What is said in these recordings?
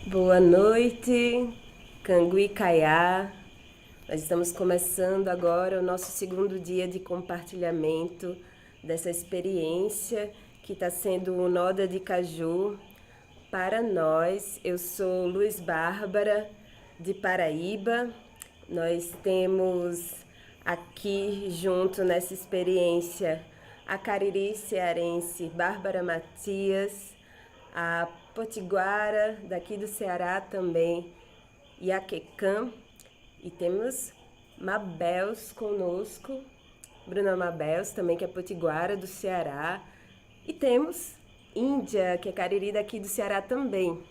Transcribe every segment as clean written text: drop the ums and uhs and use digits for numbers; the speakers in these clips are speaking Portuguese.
Boa noite, Cangui Caiá. Nós estamos começando agora o nosso segundo dia de compartilhamento dessa experiência que está sendo o Noda de Caju para nós. Eu sou Luz Bárbara, de Paraíba. Nós temos aqui junto nessa experiência a Cariri cearense Bárbara Matias, a Potiguara, daqui do Ceará também, Iaquecã, e temos Mabels conosco, Bruna Mabels também, que é Potiguara do Ceará, e temos Índia, que é Cariri daqui do Ceará também.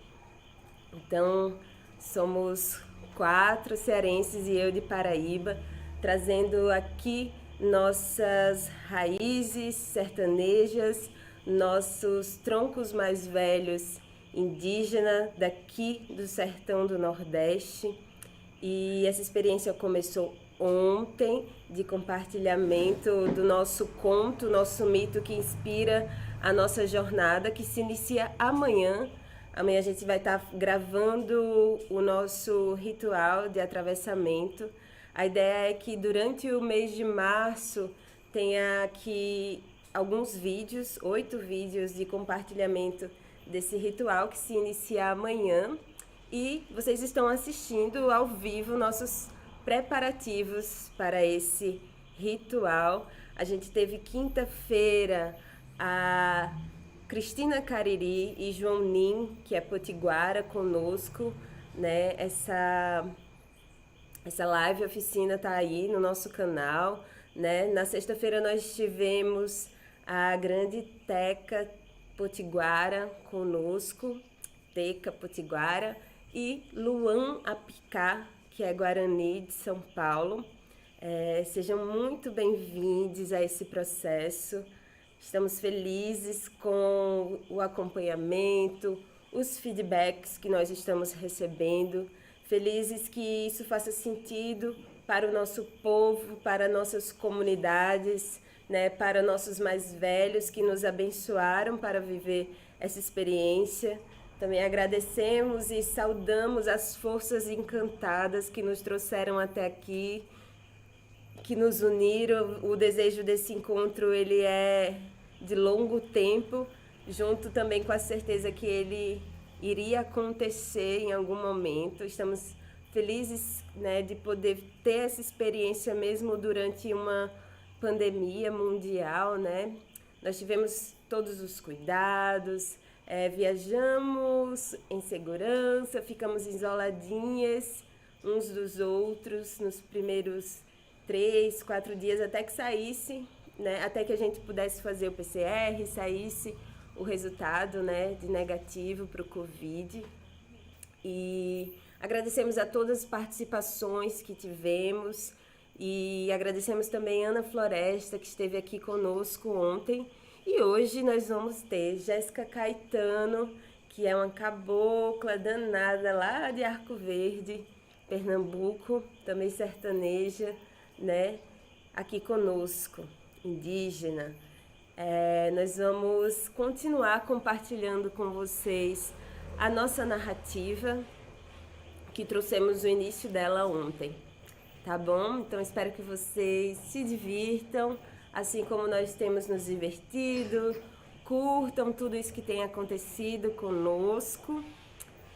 Então, somos 4 cearenses e eu de Paraíba, trazendo aqui nossas raízes sertanejas, nossos troncos mais velhos indígena daqui do sertão do Nordeste. E essa experiência começou ontem, de compartilhamento do nosso conto, nosso mito que inspira a nossa jornada, que se inicia amanhã. Amanhã a gente vai estar gravando o nosso ritual de atravessamento. A ideia é que durante o mês de março tenha aqui alguns vídeos, 8 vídeos de compartilhamento desse ritual que se inicia amanhã. E vocês estão assistindo ao vivo nossos preparativos para esse ritual. A gente teve quinta-feira a Cristina Cariri e João Nin, que é potiguara, conosco, né? Essa live oficina tá aí no nosso canal, né? Na sexta-feira nós tivemos a grande Teca Potiguara conosco, Teca Potiguara, e Luan Apicá, que é Guarani de São Paulo. Sejam muito bem-vindos a esse processo. Estamos felizes com o acompanhamento, os feedbacks que nós estamos recebendo, felizes que isso faça sentido para o nosso povo, para nossas comunidades, né, para nossos mais velhos que nos abençoaram para viver essa experiência. Também agradecemos e saudamos as forças encantadas que nos trouxeram até aqui, que nos uniram. O desejo desse encontro ele é de longo tempo, junto também com a certeza que ele iria acontecer em algum momento. Estamos felizes, né, de poder ter essa experiência mesmo durante uma pandemia mundial, né? Nós tivemos todos os cuidados, viajamos em segurança, ficamos isoladinhas uns dos outros nos primeiros 3, 4 dias até que saísse, né? Até que a gente pudesse fazer o PCR, saísse o resultado, né, de negativo para o Covid. E agradecemos a todas as participações que tivemos e agradecemos também a Ana Floresta, que esteve aqui conosco ontem. E hoje nós vamos ter Jéssica Caetano, que é uma cabocla danada lá de Arco Verde, Pernambuco, também sertaneja, né, aqui conosco, indígena. Nós vamos continuar compartilhando com vocês a nossa narrativa, que trouxemos o início dela ontem, tá bom? Então espero que vocês se divirtam, assim como nós temos nos divertido, curtam tudo isso que tem acontecido conosco.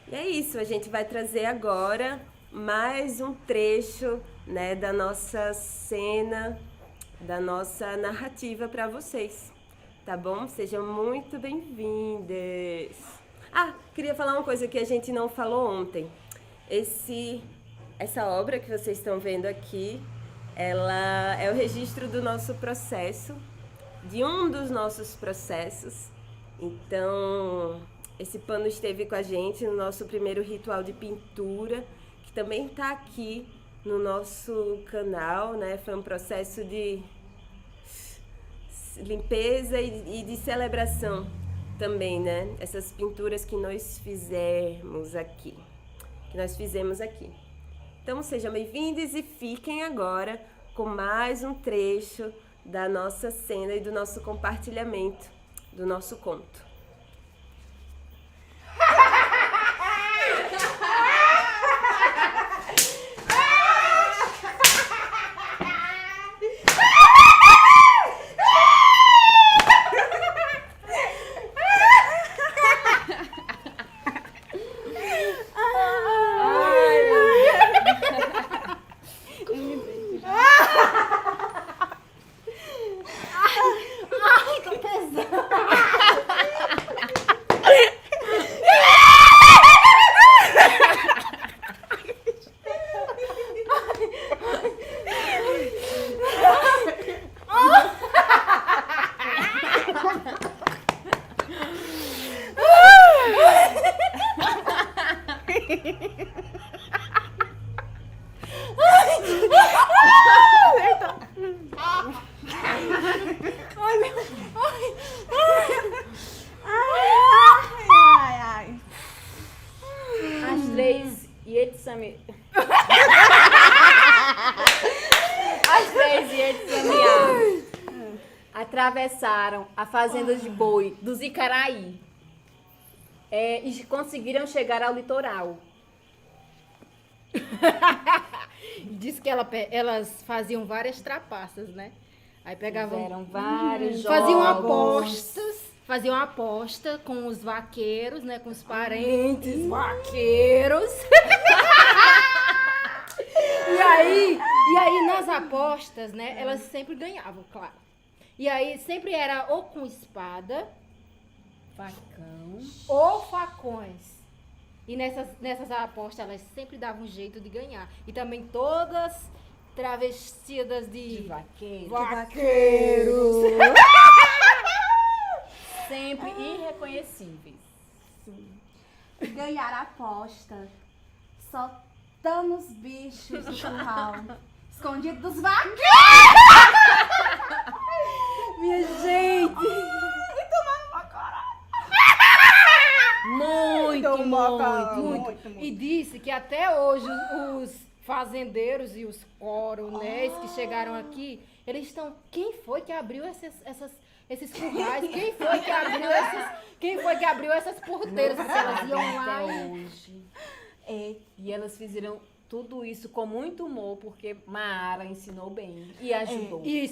E é isso, a gente vai trazer agora mais um trecho, né, da nossa cena, da nossa narrativa para vocês, tá bom? Sejam muito bem-vindas. Queria falar uma coisa que a gente não falou ontem. Essa obra que vocês estão vendo aqui, ela é o registro do nosso processo, de um dos nossos processos. Então, esse pano esteve com a gente no nosso primeiro ritual de pintura, que também está aqui no nosso canal, né? Foi um processo de limpeza e de celebração também, né? Essas pinturas que nós fizemos aqui. Então sejam bem-vindos e fiquem agora com mais um trecho da nossa cena e do nosso compartilhamento, do nosso conto. Ai, meu... Ai. As três Yetsami. Atravessaram a fazenda de boi dos Icaraí e conseguiram chegar ao litoral. Diz que elas faziam várias trapaças, né? Aí pegavam. Fizeram vários jogos. Faziam aposta com os vaqueiros, né? Com os parentes vaqueiros. E aí nas apostas, né? Elas sempre ganhavam, claro. E aí sempre era ou com espada, Facão. ou facões. E nessas apostas elas sempre davam um jeito de ganhar. E também todas travestidas de vaqueiro. vaqueiros. Sempre irreconhecíveis. Ganhar a aposta. Soltando os bichos do curral. Escondido dos vaqueiros. Minha gente! E tomando uma coragem. Muito. E disse que até hoje os fazendeiros e os coronéis que chegaram aqui, eles estão... Quem foi que abriu esses currais? Quem foi que abriu essas porteiras? Se elas iam lá hoje. E elas fizeram tudo isso com muito humor, porque Maara ensinou bem e ajudou. E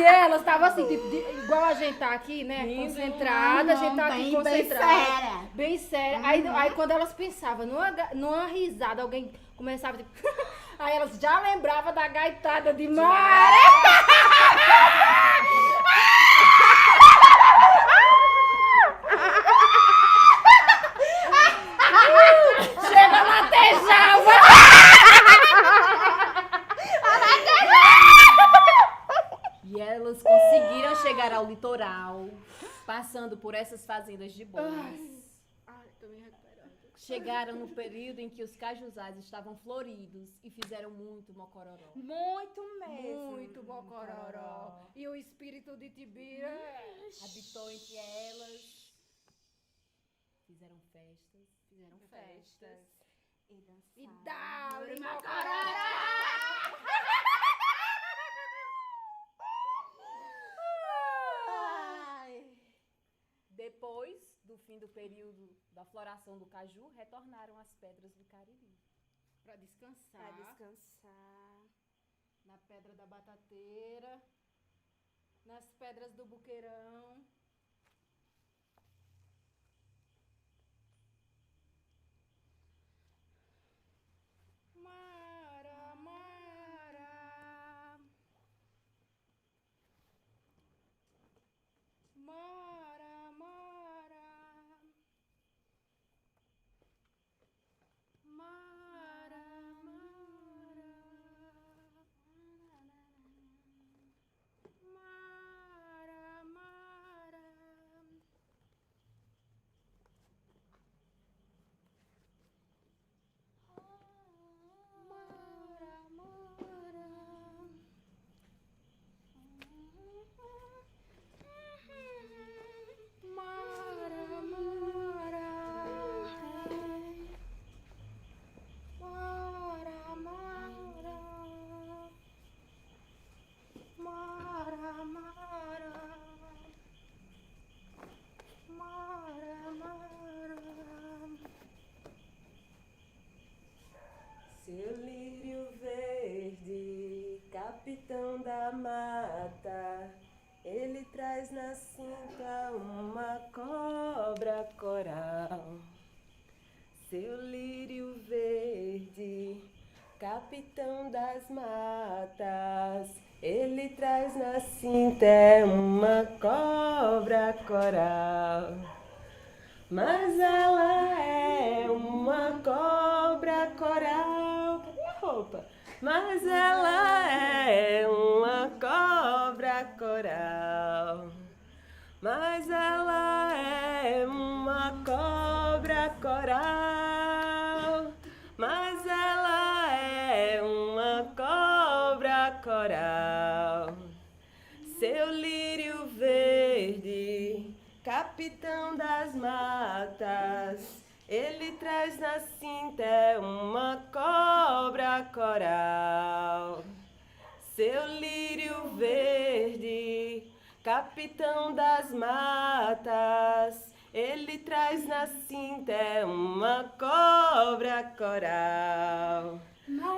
elas estavam assim, tipo, igual a gente tá aqui, né? Concentrada, a gente tá aqui concentrada. Bem séria. Aí quando elas pensavam numa risada, alguém começava tipo, aí elas já lembravam da gaitada de Mara. Chega latejava! E elas conseguiram chegar ao litoral, passando por essas fazendas de bois. Tô me recuperando. Chegaram no período em que os cajuzás estavam floridos e fizeram muito mocororó. Muito mesmo. Muito bocororó. E o espírito de Tibira Habitou entre elas. Fizeram festas. E dançaram. e dá-lhe Depois do fim do período da floração do caju, retornaram às pedras do Cariri. Pra descansar. Na pedra da batateira, nas pedras do buqueirão. Mara, Mara. Mara, Mara. Mara, Mara. Mara, Mara. Seu lírio verde, capitão da mata, ele traz na cinta uma cobra coral. Seu lírio verde, capitão das matas, ele traz na cinta uma cobra coral. Mas ela é uma cobra coral. Cadê a roupa? Mas ela é uma cobra coral. mas ela é uma cobra coral. Mas ela é uma cobra coral. Seu lírio verde, capitão das matas, ele traz na cinta uma cobra coral. Seu lírio verde, capitão das matas, ele traz na cinta uma cobra coral.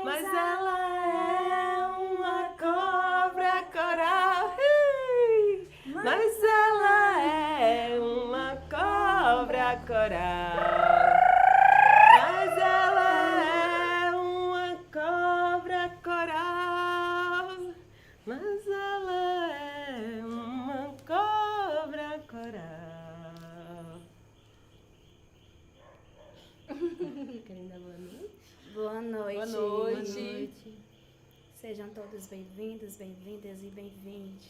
Mas ela é uma cobra coral. Mas ela é uma cobra coral. Mas ela é uma cobra coral. Mas ela é uma cobra coral. Querem dar boa noite? Boa noite. Boa noite. Boa noite. Sejam todos bem-vindos, bem-vindas e bem-vindes.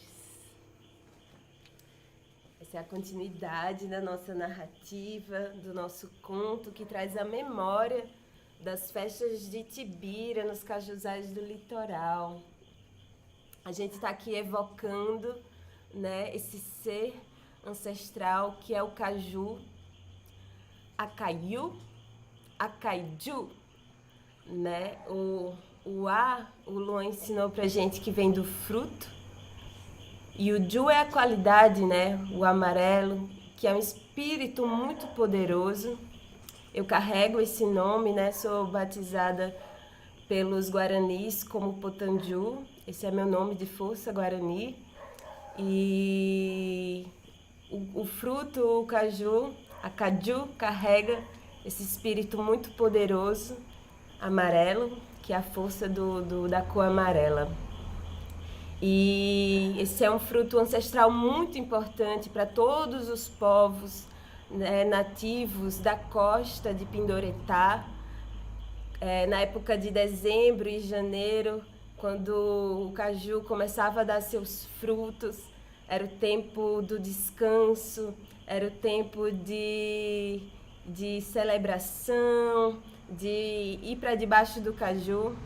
Essa é a continuidade da nossa narrativa, do nosso conto, que traz a memória das festas de Tibira, nos cajuzais do litoral. A gente está aqui evocando, né, esse ser ancestral que é o caju, Acaiu, Acaiju, né? O Luan ensinou pra gente que vem do fruto. E o Ju é a qualidade, né? O amarelo, que é um espírito muito poderoso. Eu carrego esse nome, né? Sou batizada pelos guaranis como Potanju. Esse é meu nome de força, Guarani. E o fruto, o caju, a caju, carrega esse espírito muito poderoso, amarelo, que é a força da cor amarela. E esse é um fruto ancestral muito importante para todos os povos, né, nativos da costa de Pindoretá. Na época de dezembro e janeiro, quando o caju começava a dar seus frutos, era o tempo do descanso, era o tempo de celebração, de ir para debaixo do caju,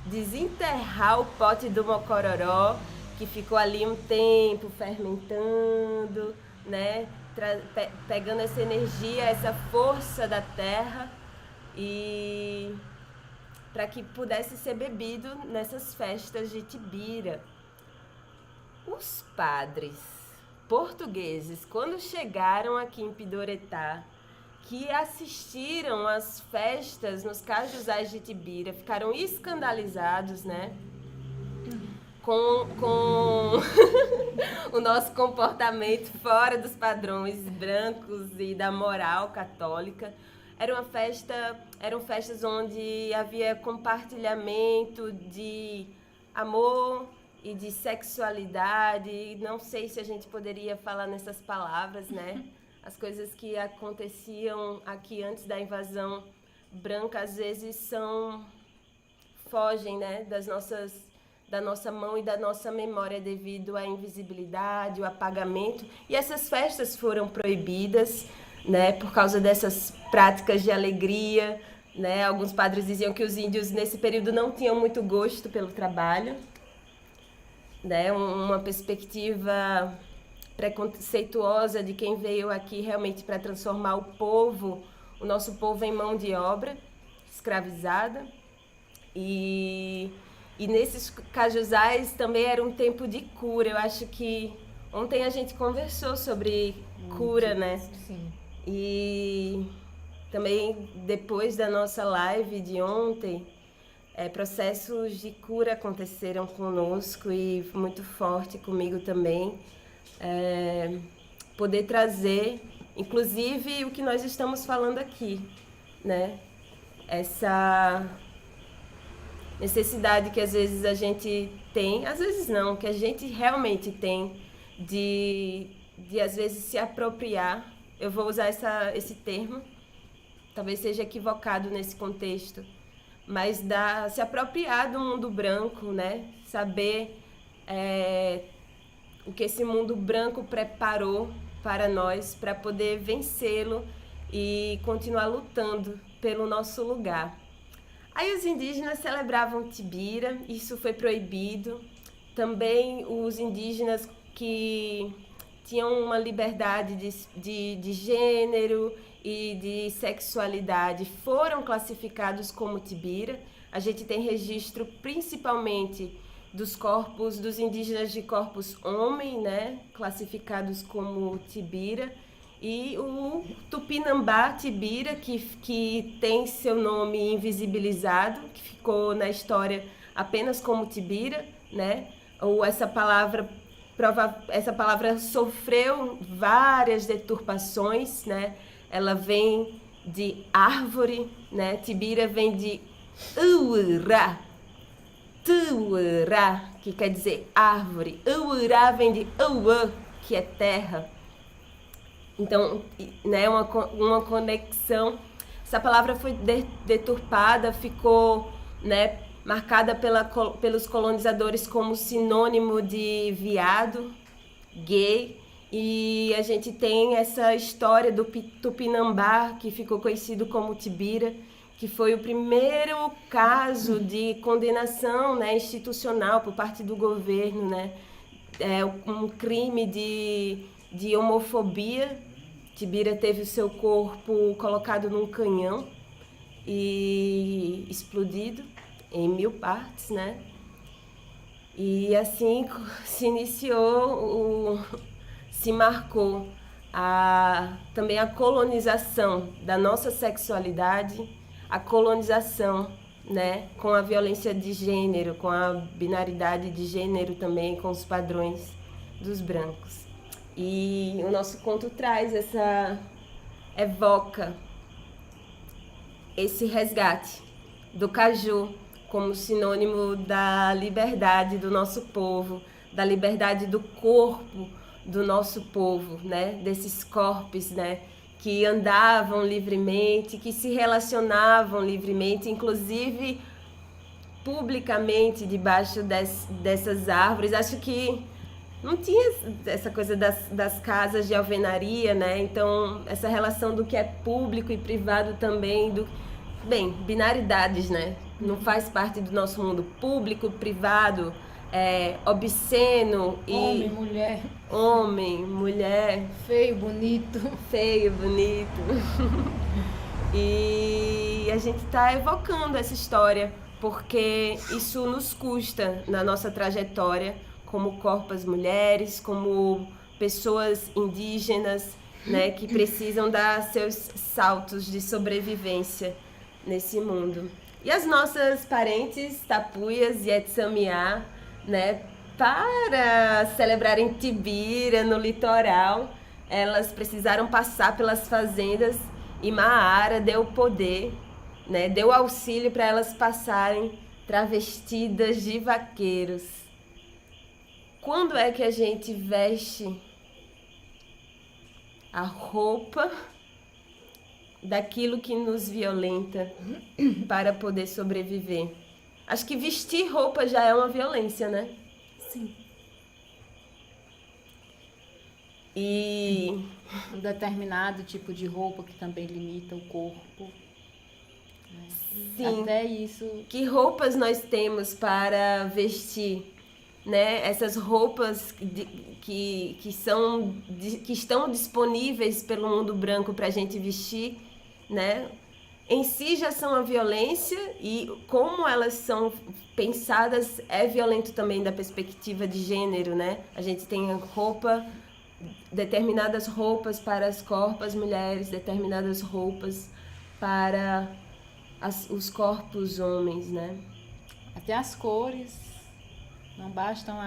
desenterrar o pote do mocororó, que ficou ali um tempo fermentando, né? Pegando essa energia, essa força da terra, e para que pudesse ser bebido nessas festas de Tibira. Os padres portugueses, quando chegaram aqui em Pindoretá, que assistiram às festas nos cajuzais de Tibira, ficaram escandalizados, né? Com o nosso comportamento fora dos padrões brancos e da moral católica. Eram festas onde havia compartilhamento de amor e de sexualidade. Não sei se a gente poderia falar nessas palavras, né? As coisas que aconteciam aqui antes da invasão branca, às vezes fogem, né, da nossa mão e da nossa memória devido à invisibilidade, o apagamento. E essas festas foram proibidas, né, por causa dessas práticas de alegria, né? Alguns padres diziam que os índios nesse período não tinham muito gosto pelo trabalho, né? Uma perspectiva preconceituosa de quem veio aqui realmente para transformar o nosso povo em mão de obra escravizada. E nesses cajuzais também era um tempo de cura. Eu acho que ontem a gente conversou sobre cura, né? Sim. E também depois da nossa live de ontem, processos de cura aconteceram conosco e muito forte comigo também. Poder trazer, inclusive, o que nós estamos falando aqui, né? Essa necessidade que às vezes a gente tem, às vezes não, que a gente realmente tem de às vezes se apropriar. Eu vou usar esse termo, talvez seja equivocado nesse contexto, mas se apropriar do mundo branco, né? Saber o que esse mundo branco preparou para nós, para poder vencê-lo e continuar lutando pelo nosso lugar. Aí os indígenas celebravam Tibira, isso foi proibido. Também os indígenas que tinham uma liberdade de gênero e de sexualidade foram classificados como Tibira. A gente tem registro principalmente dos corpos dos indígenas de corpos homem, né, classificados como Tibira, e o Tupinambá Tibira, que tem seu nome invisibilizado, que ficou na história apenas como Tibira, né? Ou essa palavra sofreu várias deturpações, né? Ela vem de árvore, né? Tibira vem de uurá, tuurá, que quer dizer árvore. Uurá vem de uã, que é terra. Então, né, uma conexão. Essa palavra foi deturpada, ficou, né, marcada pelos colonizadores como sinônimo de viado, gay. E a gente tem essa história do Tupinambá, que ficou conhecido como Tibira, que foi o primeiro caso de condenação, né, institucional por parte do governo, né, um crime de homofobia. Tibira teve o seu corpo colocado num canhão e explodido em 1000 partes, né? E assim se marcou também a colonização da nossa sexualidade, a colonização, né, com a violência de gênero, com a binaridade de gênero também, com os padrões dos brancos. E o nosso conto evoca esse resgate do caju como sinônimo da liberdade do nosso povo, da liberdade do corpo do nosso povo, né? Desses corpos, né? Que andavam livremente, que se relacionavam livremente, inclusive publicamente debaixo dessas árvores. Acho que não tinha essa coisa das casas de alvenaria, né? Então, essa relação do que é público e privado também, binaridades, né? Não faz parte do nosso mundo. Público, privado, obsceno e... Homem, mulher. Feio, bonito. E a gente está evocando essa história, porque isso nos custa na nossa trajetória, como corpos mulheres, como pessoas indígenas, né, que precisam dar seus saltos de sobrevivência nesse mundo. E as nossas parentes tapuias e Etsamiá, né, para celebrarem Tibira no litoral, elas precisaram passar pelas fazendas e Maara deu poder, né, deu auxílio para elas passarem travestidas de vaqueiros. Quando é que a gente veste a roupa daquilo que nos violenta para poder sobreviver? Acho que vestir roupa já é uma violência, né? Sim. E um determinado tipo de roupa que também limita o corpo. Né? Sim. Até isso. Que roupas nós temos para vestir? Né? Essas roupas que estão disponíveis pelo mundo branco para a gente vestir, né? Em si já são a violência, e como elas são pensadas é violento também da perspectiva de gênero, né? A gente tem determinadas roupas para as corpos mulheres, determinadas roupas para os corpos homens, né? Até as cores. Não bastam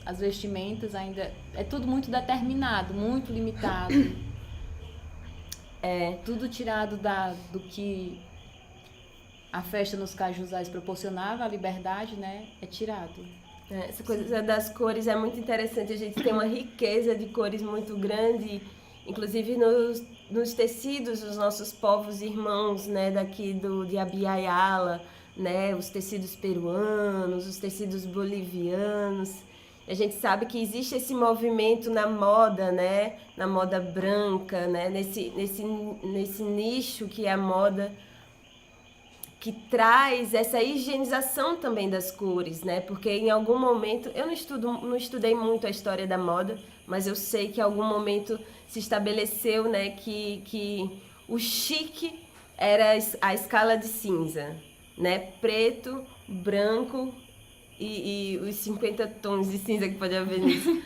as vestimentas ainda. É tudo muito determinado, muito limitado. Tudo tirado do que a festa nos cajuzais proporcionava, a liberdade, né? É tirado. Essa coisa das cores é muito interessante. A gente tem uma riqueza de cores muito grande, inclusive nos tecidos dos nossos povos irmãos, né? Daqui de Abya Yala, né, os tecidos peruanos, os tecidos bolivianos, A gente sabe que existe esse movimento na moda, né? Na moda branca, né? Nesse nicho que é a moda, que traz essa higienização também das cores, né? Porque em algum momento, eu não estudei muito a história da moda, mas eu sei que em algum momento se estabeleceu, né, que o chique era a escala de cinza, né? Preto, branco e os 50 tons de cinza que pode haver nisso.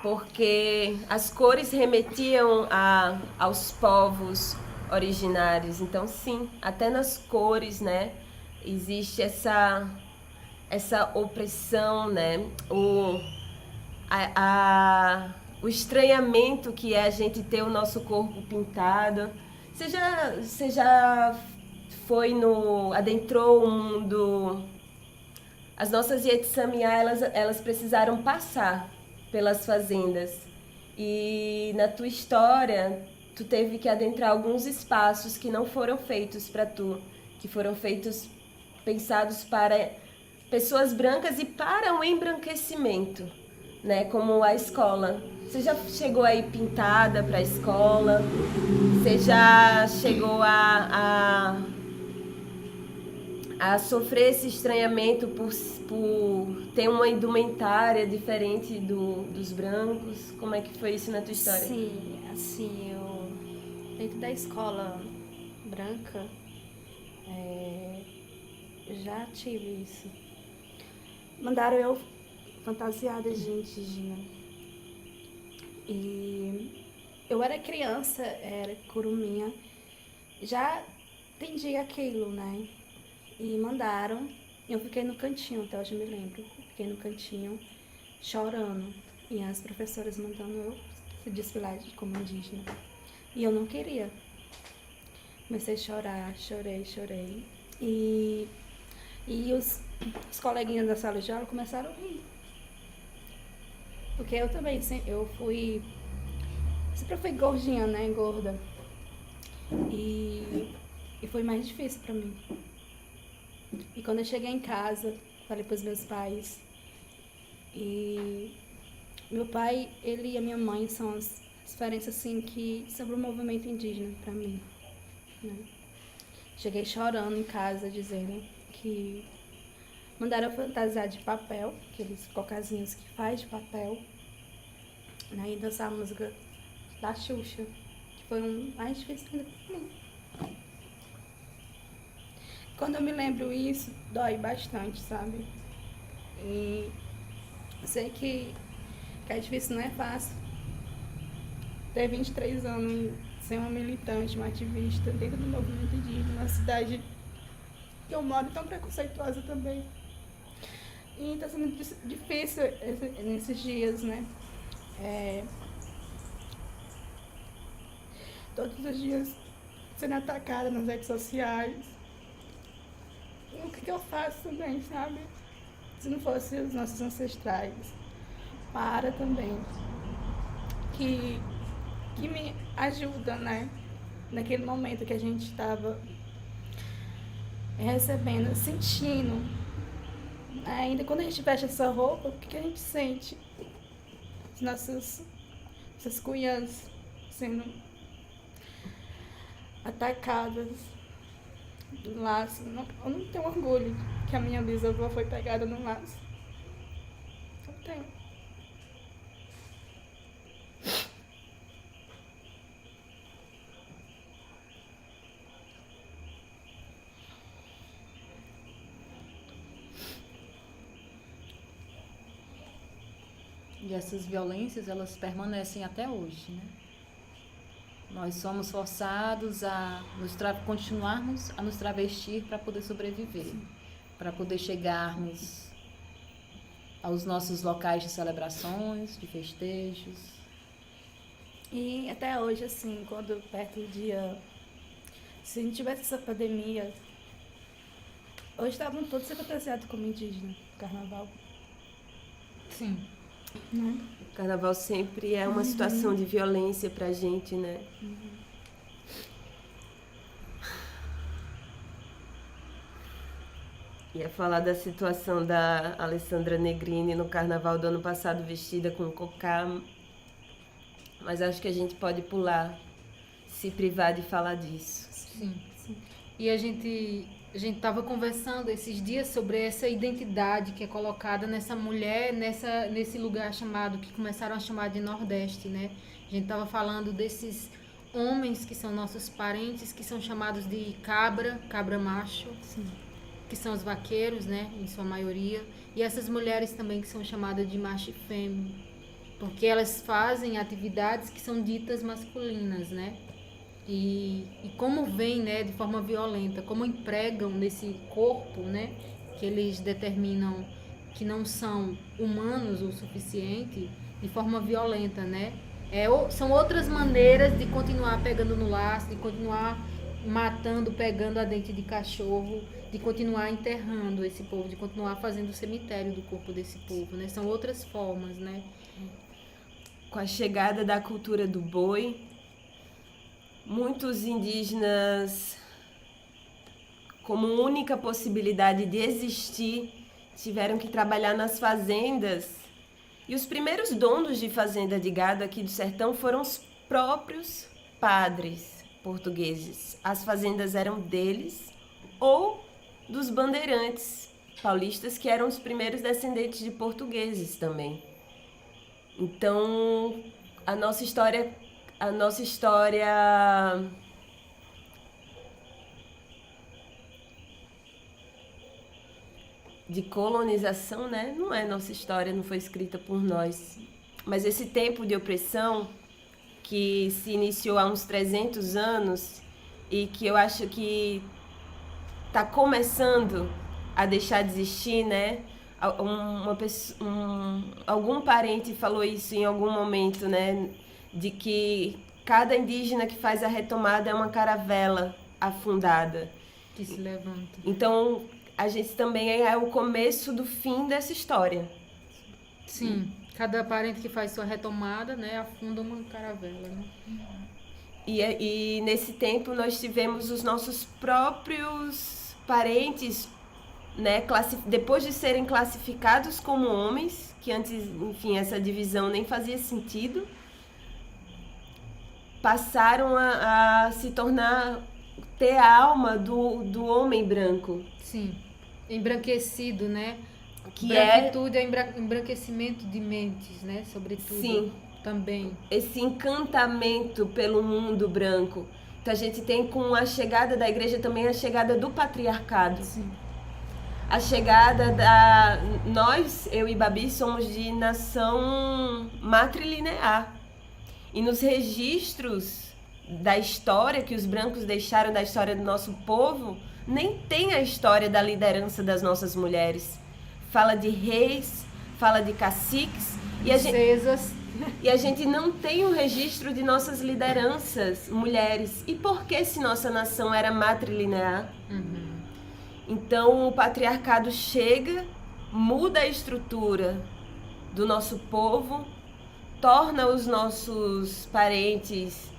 Porque as cores remetiam aos povos originários. Então, sim, até nas cores, né, existe essa opressão, né? O estranhamento que é a gente ter o nosso corpo pintado. Você já adentrou o mundo. As nossas Ietsamiá, elas precisaram passar pelas fazendas. E na tua história, tu teve que adentrar alguns espaços que não foram feitos para tu, que foram pensados para pessoas brancas e para o embranquecimento, né? Como a escola. Você já chegou aí pintada para a escola? Você já chegou a sofrer esse estranhamento por ter uma indumentária diferente dos brancos? Como é que foi isso na tua história? Sim, assim, eu dentro da escola branca já tive isso. Mandaram eu fantasiada de indígena. E eu era criança, era curuminha, já entendi aquilo, né? E mandaram, eu fiquei no cantinho, até hoje eu me lembro, fiquei no cantinho chorando, e as professoras mandando eu se desfilar como indígena. E eu não queria. Comecei a chorar, chorei. E os coleguinhas da sala de aula começaram a rir. Porque eu também, sempre fui gordinha, né, gorda. E foi mais difícil pra mim. E quando eu cheguei em casa, falei pros meus pais. E meu pai, ele e a minha mãe são as referências, assim, sobre o movimento indígena pra mim, né? Cheguei chorando em casa, dizendo que mandaram eu fantasiar de papel, aqueles cocazinhos que faz de papel, né? E dançar a música da Xuxa, que foi mais difícil ainda pra mim. Quando eu me lembro isso, dói bastante, sabe? E sei que é difícil, não é fácil. Ter 23 anos, ser uma militante, uma ativista dentro do movimento indígena, numa cidade que eu moro tão preconceituosa também. E está sendo difícil nesses dias, né? Todos os dias sendo atacada nas redes sociais. O que eu faço também, sabe? Se não fosse os nossos ancestrais. Para também. Que me ajuda, né? Naquele momento que a gente estava recebendo, sentindo. Ainda quando a gente veste essa roupa, o que a gente sente? Essas cunhãs sendo atacadas. Laço. Eu não tenho orgulho que a minha bisavó foi pegada no laço. Não tenho. E essas violências, elas permanecem até hoje, né? Nós somos forçados a continuarmos a nos travestir para poder sobreviver, para poder chegarmos aos nossos locais de celebrações, de festejos. E até hoje, assim, quando perto do dia, se não tivesse essa pandemia, hoje estavam todos fantasiados como indígena, carnaval. Sim. Né? O carnaval sempre é uma situação de violência pra gente, né? Ia falar da situação da Alessandra Negrini no carnaval do ano passado vestida com cocá, mas acho que a gente pode pular, se privar de falar disso. Sim. E a gente estava conversando esses dias sobre essa identidade que é colocada nessa mulher, nesse lugar chamado, que começaram a chamar de Nordeste, né? A gente estava falando desses homens que são nossos parentes, que são chamados de cabra macho, que são os vaqueiros, né, em sua maioria, e essas mulheres também que são chamadas de macho e fêmea, porque elas fazem atividades que são ditas masculinas, né? E como vem, né, de forma violenta, como empregam nesse corpo, né, que eles determinam que não são humanos o suficiente, de forma violenta, né? São outras maneiras de continuar pegando no laço, de continuar matando, pegando a dente de cachorro, de continuar enterrando esse povo, de continuar fazendo o cemitério do corpo desse povo, né? São outras formas, né? Com a chegada da cultura do boi, muitos indígenas, como única possibilidade de existir, tiveram que trabalhar nas fazendas. E os primeiros donos de fazenda de gado aqui do sertão foram os próprios padres portugueses. As fazendas eram deles ou dos bandeirantes paulistas, que eram os primeiros descendentes de portugueses também. Então, a nossa história de colonização, né? Não é nossa história, não foi escrita por nós. Mas esse tempo de opressão que se iniciou há uns 300 anos e que eu acho que está começando a deixar de existir, né? Algum parente falou isso em algum momento, né? De que cada indígena que faz a retomada é uma caravela afundada. Que se levanta. Então, a gente também é o começo do fim dessa história. Sim, cada parente que faz sua retomada, né, afunda uma caravela, né? E nesse tempo nós tivemos os nossos próprios parentes, né, depois de serem classificados como homens, que antes, enfim, essa divisão nem fazia sentido, passaram a se tornar, ter a alma do homem branco. Sim, embranquecido, né? Que branquitude é embranquecimento de mentes, né? Sobretudo. Sim. Também. Esse encantamento pelo mundo branco. Então a gente tem, com a chegada da igreja, também a chegada do patriarcado. Sim. A chegada nós, eu e Babi, somos de nação matrilinear. E nos registros da história que os brancos deixaram, da história do nosso povo, nem tem a história da liderança das nossas mulheres. Fala de reis, fala de caciques. E a gente não tem um registro de nossas lideranças, mulheres. E por que, se nossa nação era matrilinear? Uhum. Então o patriarcado chega, muda a estrutura do nosso povo, torna os nossos parentes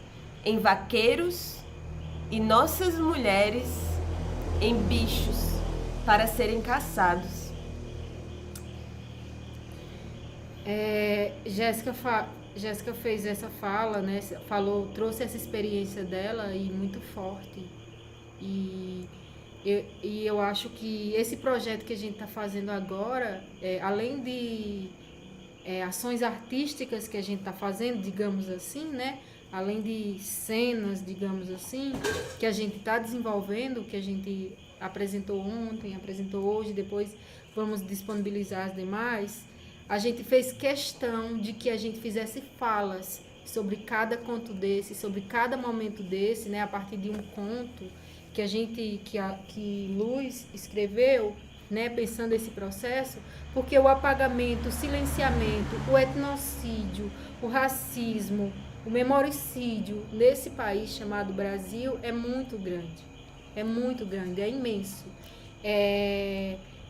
em vaqueiros e nossas mulheres em bichos para serem caçados. Jéssica fez essa fala, né? Trouxe essa experiência dela e muito forte. E eu acho que esse projeto que a gente está fazendo agora, além de ações artísticas que a gente está fazendo, digamos assim, né? Além de cenas, digamos assim, que a gente está desenvolvendo, que a gente apresentou ontem, apresentou hoje, depois vamos disponibilizar as demais. A gente fez questão de que a gente fizesse falas sobre cada conto desse, sobre cada momento desse, né, a partir de um conto que Luz escreveu, né, pensando esse processo, porque o apagamento, o silenciamento, o etnocídio, o racismo, o memoricídio nesse país chamado Brasil é muito grande, é imenso.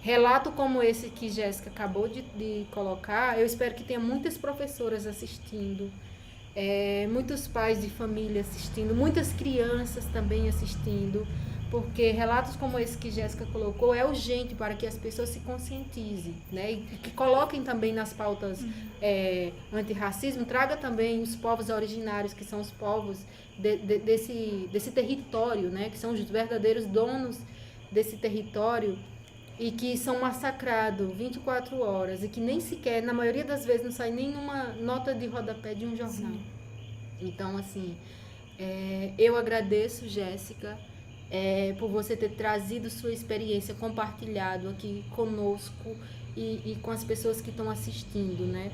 Relato como esse que Jéssica acabou de colocar, eu espero que tenha muitas professoras assistindo, muitos pais de família assistindo, muitas crianças também assistindo, porque relatos como esse que Jéssica colocou é urgente para que as pessoas se conscientizem, né? E que coloquem também nas pautas antirracismo, traga também os povos originários, que são os povos desse território, né? Que são os verdadeiros donos desse território e que são massacrados 24 horas e que nem sequer, na maioria das vezes, não sai nenhuma nota de rodapé de um jornal. Sim. Então, assim, eu agradeço, Jéssica, por você ter trazido sua experiência, compartilhado aqui conosco e com as pessoas que estão assistindo, né?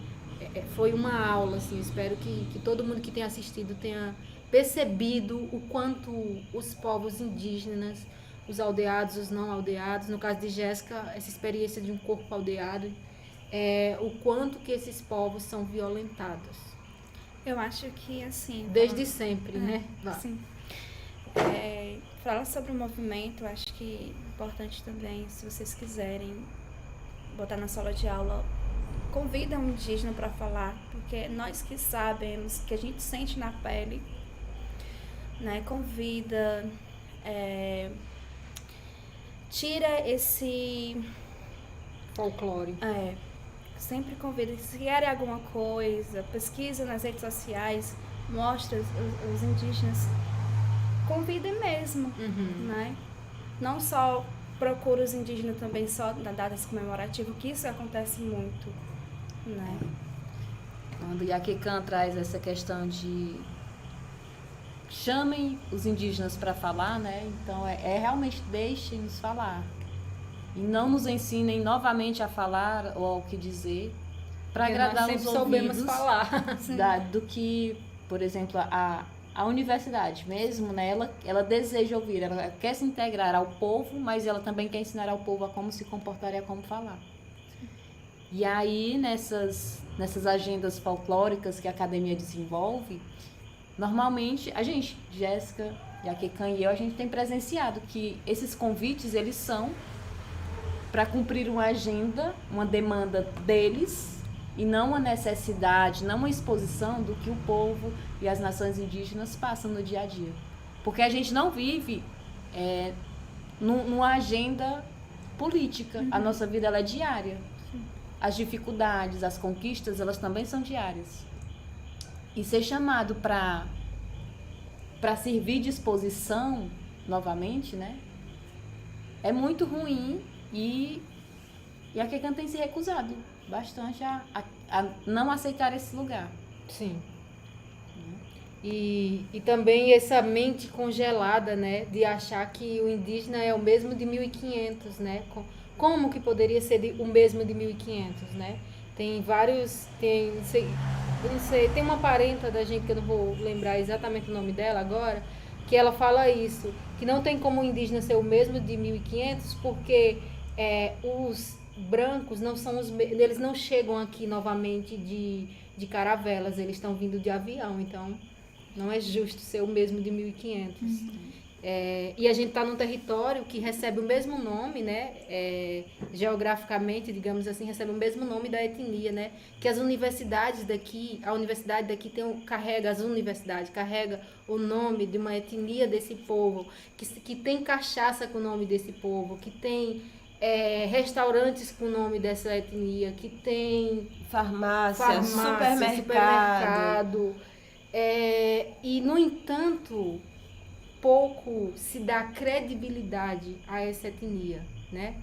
Foi uma aula, assim, espero que todo mundo que tenha assistido tenha percebido o quanto os povos indígenas, os aldeados, os não aldeados, no caso de Jéssica, essa experiência de um corpo aldeado, o quanto que esses povos são violentados. Eu acho que, assim... Desde sempre, né? Sim. Falar sobre o movimento, acho que é importante também, se vocês quiserem botar na sala de aula, convida um indígena para falar, porque nós que sabemos, que a gente sente na pele, né? Convida, tira esse folclore. Sempre convida. Se querem alguma coisa, pesquisa nas redes sociais, mostra os indígenas, convidem mesmo, né? Não só procura os indígenas também só nas datas comemorativas, que isso acontece muito, né? Quando Yaquecan traz essa questão de chamem os indígenas para falar, né? Então realmente deixem-nos falar. E não nos ensinem novamente a falar ou ao que dizer para agradar os ouvidos falar. do que, por exemplo, a universidade mesmo, né? Ela deseja ouvir, ela quer se integrar ao povo, mas ela também quer ensinar ao povo a como se comportar e a como falar. E aí, nessas agendas folclóricas que a academia desenvolve, normalmente, a gente, Jéssica, Yaquecan e eu, a gente tem presenciado que esses convites, eles são para cumprir uma agenda, uma demanda deles, e não uma necessidade, não uma exposição do que o povo e as nações indígenas passam no dia a dia. Porque a gente não vive numa agenda política, a nossa vida ela é diária. As dificuldades, as conquistas, elas também são diárias. E ser chamado para servir de exposição, novamente, né? É muito ruim e a Yaquecan tem se recusado bastante a não aceitar esse lugar. Sim. E também essa mente congelada, né? De achar que o indígena é o mesmo de 1500, né? Como que poderia ser o mesmo de 1500, né? Tem vários... não sei, tem uma parenta da gente, que eu não vou lembrar exatamente o nome dela agora, que ela fala isso, que não tem como o indígena ser o mesmo de 1500, porque os brancos não são eles não chegam aqui novamente de caravelas, eles estão vindo de avião, então não é justo ser o mesmo de 1500. E a gente está num território que recebe o mesmo nome, né? Geograficamente, digamos assim, recebe o mesmo nome da etnia, né? Que as universidades daqui, a universidade daqui carrega o nome de uma etnia desse povo, que tem cachaça com o nome desse povo, que tem restaurantes com o nome dessa etnia, que tem farmácia, supermercado. E, no entanto, pouco se dá credibilidade a essa etnia, né?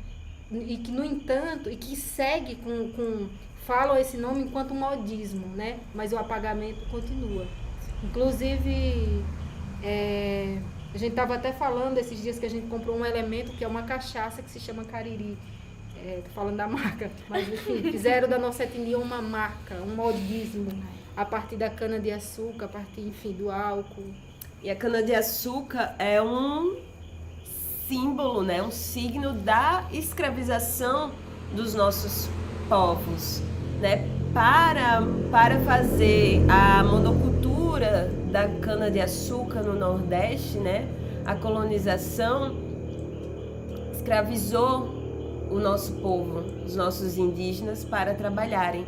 E que, no entanto, que segue falam esse nome enquanto modismo, né? Mas o apagamento continua. Inclusive, a gente estava até falando esses dias que a gente comprou um elemento que é uma cachaça que se chama cariri. Tô falando da marca, mas enfim, fizeram da nossa etnia uma marca, um modismo, a partir da cana-de-açúcar, a partir, enfim, do álcool. E a cana-de-açúcar é um símbolo, né? Um signo da escravização dos nossos povos, né? Para fazer a monocultura da cana-de-açúcar no Nordeste, né? A colonização escravizou o nosso povo, os nossos indígenas, para trabalharem.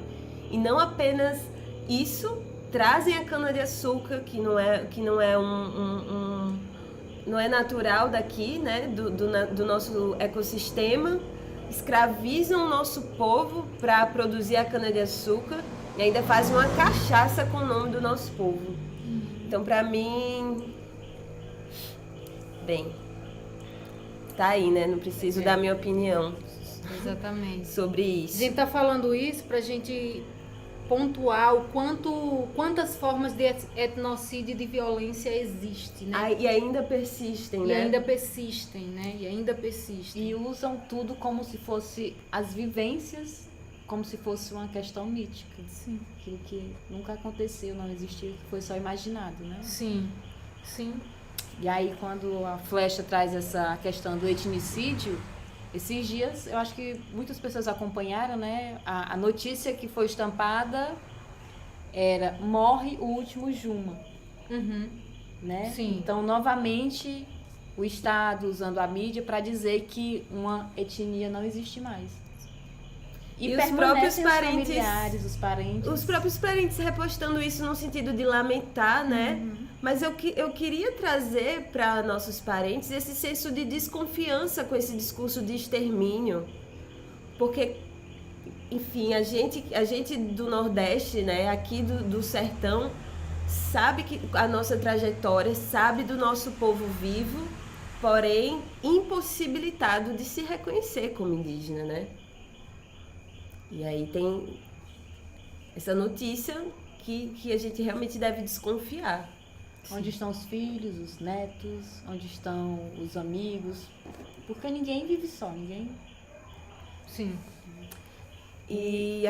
E não apenas isso, trazem a cana-de-açúcar, que não é natural daqui, né, do nosso ecossistema, escravizam o nosso povo para produzir a cana-de-açúcar e ainda fazem uma cachaça com o nome do nosso povo. Então, para mim, bem, tá aí, né? Não preciso dar minha opinião Exatamente. sobre A isso. gente tá falando isso pra gente pontuar o quantas formas de etnocídio e de violência existe, né? E ainda persistem, E né? ainda persistem, né? E ainda persistem. E usam tudo como se fosse as vivências, como se fosse uma questão mítica. Sim. Aquilo que nunca aconteceu, não existiu, que foi só imaginado, né? Sim, sim. E aí, quando a Flecha traz essa questão do etnicídio, esses dias, eu acho que muitas pessoas acompanharam, né? A notícia que foi estampada era: morre o último Juma, Uhum. né? Sim. Então, novamente, o Estado usando a mídia para dizer que uma etnia não existe mais. E os próprios parentes, familiares, os parentes. Os próprios parentes repostando isso no sentido de lamentar, né? Mas eu queria trazer para nossos parentes esse senso de desconfiança com esse discurso de extermínio. Porque, enfim, a gente do Nordeste, né, aqui do Sertão, sabe que a nossa trajetória, sabe do nosso povo vivo, porém impossibilitado de se reconhecer como indígena, né? E aí tem essa notícia que a gente realmente deve desconfiar. Onde estão os filhos, os netos, onde estão os amigos. Porque ninguém vive só, ninguém... Sim. E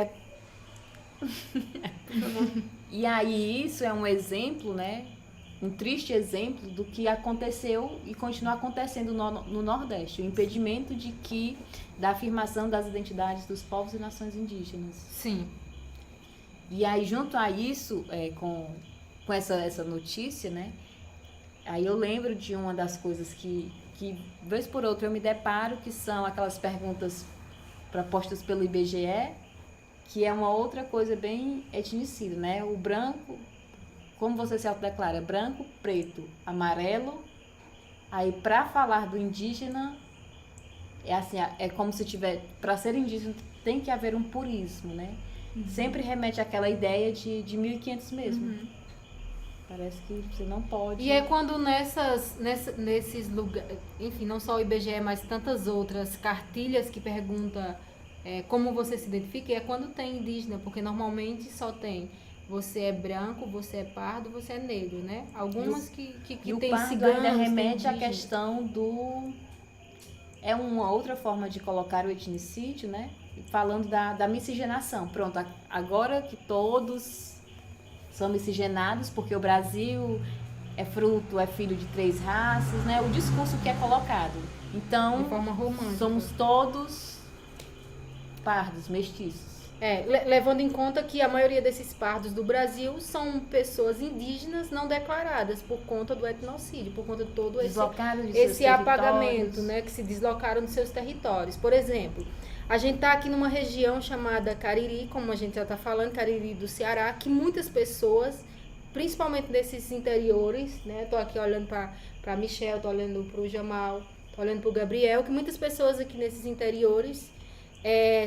E aí isso é um exemplo, né? Um triste exemplo do que aconteceu e continua acontecendo no Nordeste. O impedimento da afirmação das identidades dos povos e nações indígenas. Sim. E aí, junto a isso, com essa notícia, né? Aí eu lembro de uma das coisas que vez por outra, eu me deparo, que são aquelas perguntas propostas pelo IBGE, que é uma outra coisa bem etnicida, né? O branco, como você se autodeclara? Branco, preto, amarelo. Aí, para falar do indígena, é assim, é como se tiver... Para ser indígena, tem que haver um purismo, né? Sempre remete àquela ideia de 1500 mesmo. Parece que você não pode... E é quando nesses lugares, enfim, não só o IBGE, mas tantas outras cartilhas que perguntam como você se identifica, é quando tem indígena, porque normalmente só tem você é branco, você é pardo, você é negro, né? Algumas que e tem o pardo ciganos, ainda remete tem à indígena. questão do... É uma outra forma de colocar o etnicídio, né? Falando da miscigenação. Pronto, agora que todos são miscigenados, porque o Brasil é filho de 3 raças, né? O discurso que é colocado. Então, De forma romântica. somos todos pardos, mestiços. Levando em conta que a maioria desses pardos do Brasil são pessoas indígenas não declaradas por conta do etnocídio, por conta de todo Deslocados de seus esse apagamento, territórios. né, que se deslocaram dos seus territórios. Por exemplo, a gente está aqui numa região chamada Cariri, como a gente já está falando, Cariri do Ceará, que muitas pessoas, principalmente desses interiores, né, estou aqui olhando para a Michelle, estou olhando para o Jamal, estou olhando para o Gabriel, que muitas pessoas aqui nesses interiores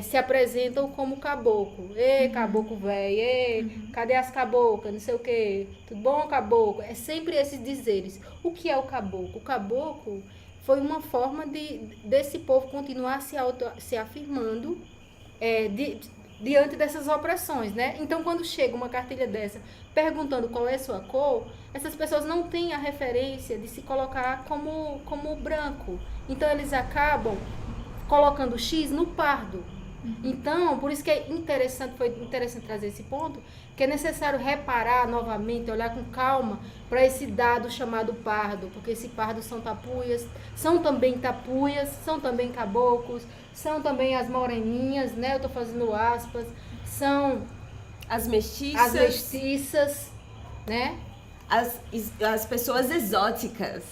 se apresentam como caboclo. Caboclo velho, cadê as caboclas, não sei o que, tudo bom, caboclo? É sempre esses dizeres. O que é o caboclo? O caboclo foi uma forma desse povo continuar se afirmando diante dessas opressões, né? Então, quando chega uma cartilha dessa perguntando qual é a sua cor, essas pessoas não têm a referência de se colocar como branco. Então, eles acabam colocando X no pardo. Então, por isso que foi interessante trazer esse ponto, que é necessário reparar novamente, olhar com calma para esse dado chamado pardo, porque esse pardo são tapuias, são também caboclos, são também as moreninhas, né? Eu estou fazendo aspas, são as mestiças, né? As pessoas exóticas,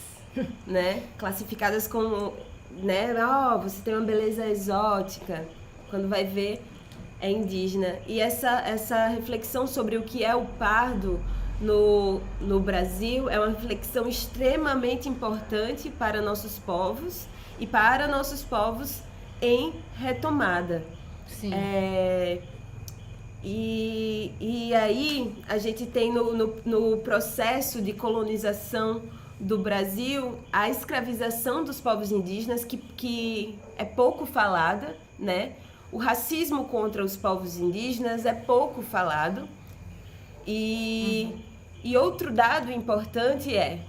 né? Classificadas como, né? Você tem uma beleza exótica. Quando vai ver, é indígena. E essa reflexão sobre o que é o pardo no Brasil é uma reflexão extremamente importante para nossos povos e para nossos povos em retomada. Sim. E aí a gente tem no processo de colonização do Brasil a escravização dos povos indígenas, que é pouco falada, né? O racismo contra os povos indígenas é pouco falado. E outro dado importante é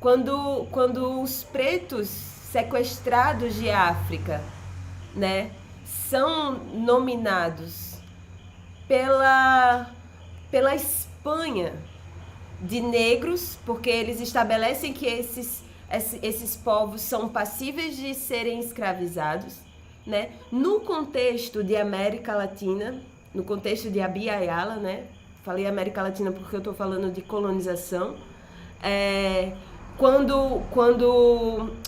quando os pretos sequestrados de África, né, são nominados pela Espanha de negros, porque eles estabelecem que esses povos são passíveis de serem escravizados, né? No contexto de América Latina, no contexto de Abya Yala, né? Falei América Latina porque eu estou falando de colonização. Quando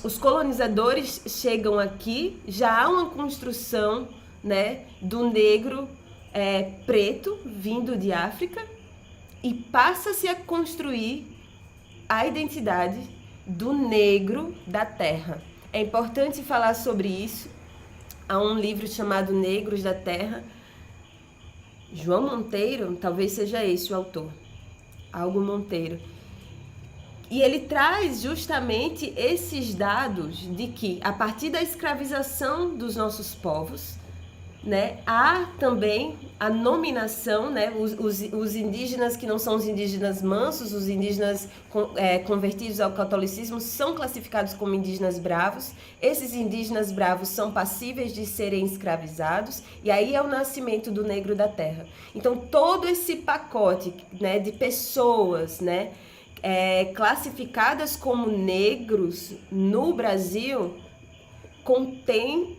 os colonizadores chegam aqui, já há uma construção, né, do negro preto vindo de África, e passa-se a construir a identidade do negro da terra. É importante falar sobre isso. Há um livro chamado Negros da Terra. João Monteiro, talvez seja esse o autor, Algo Monteiro. E ele traz justamente esses dados de que, a partir da escravização dos nossos povos, né, há também a nominação, né, os indígenas que não são os indígenas mansos, os indígenas convertidos ao catolicismo, são classificados como indígenas bravos. Esses indígenas bravos são passíveis de serem escravizados, e aí é o nascimento do negro da terra. Então, todo esse pacote, né, de pessoas, né, classificadas como negros no Brasil contém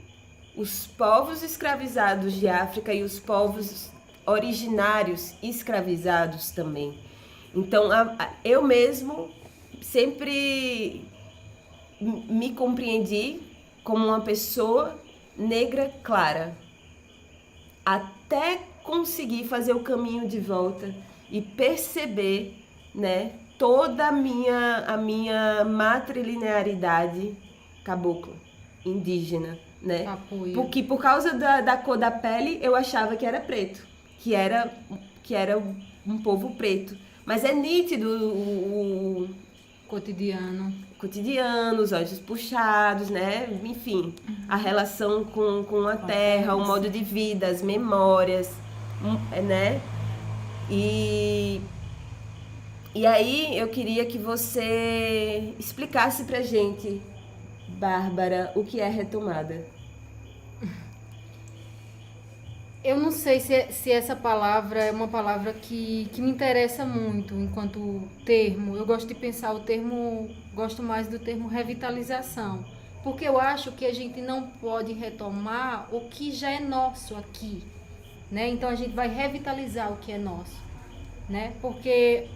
os povos escravizados de África e os povos originários escravizados também. Então, eu mesmo sempre me compreendi como uma pessoa negra clara, até conseguir fazer o caminho de volta e perceber, né, toda a minha matrilinearidade cabocla, indígena, né? Apoio. Porque por causa da cor da pele eu achava que era preto, que era um povo preto. Mas é nítido o Cotidiano. os olhos puxados, né? Enfim, a relação com a terra, o modo de vida, as memórias, né? E aí eu queria que você explicasse pra gente, Bárbara, o que é retomada. Eu não sei se essa palavra é uma palavra que me interessa muito enquanto termo. Eu gosto de pensar gosto mais do termo revitalização, porque eu acho que a gente não pode retomar o que já é nosso aqui, né? Então a gente vai revitalizar o que é nosso, né? Porque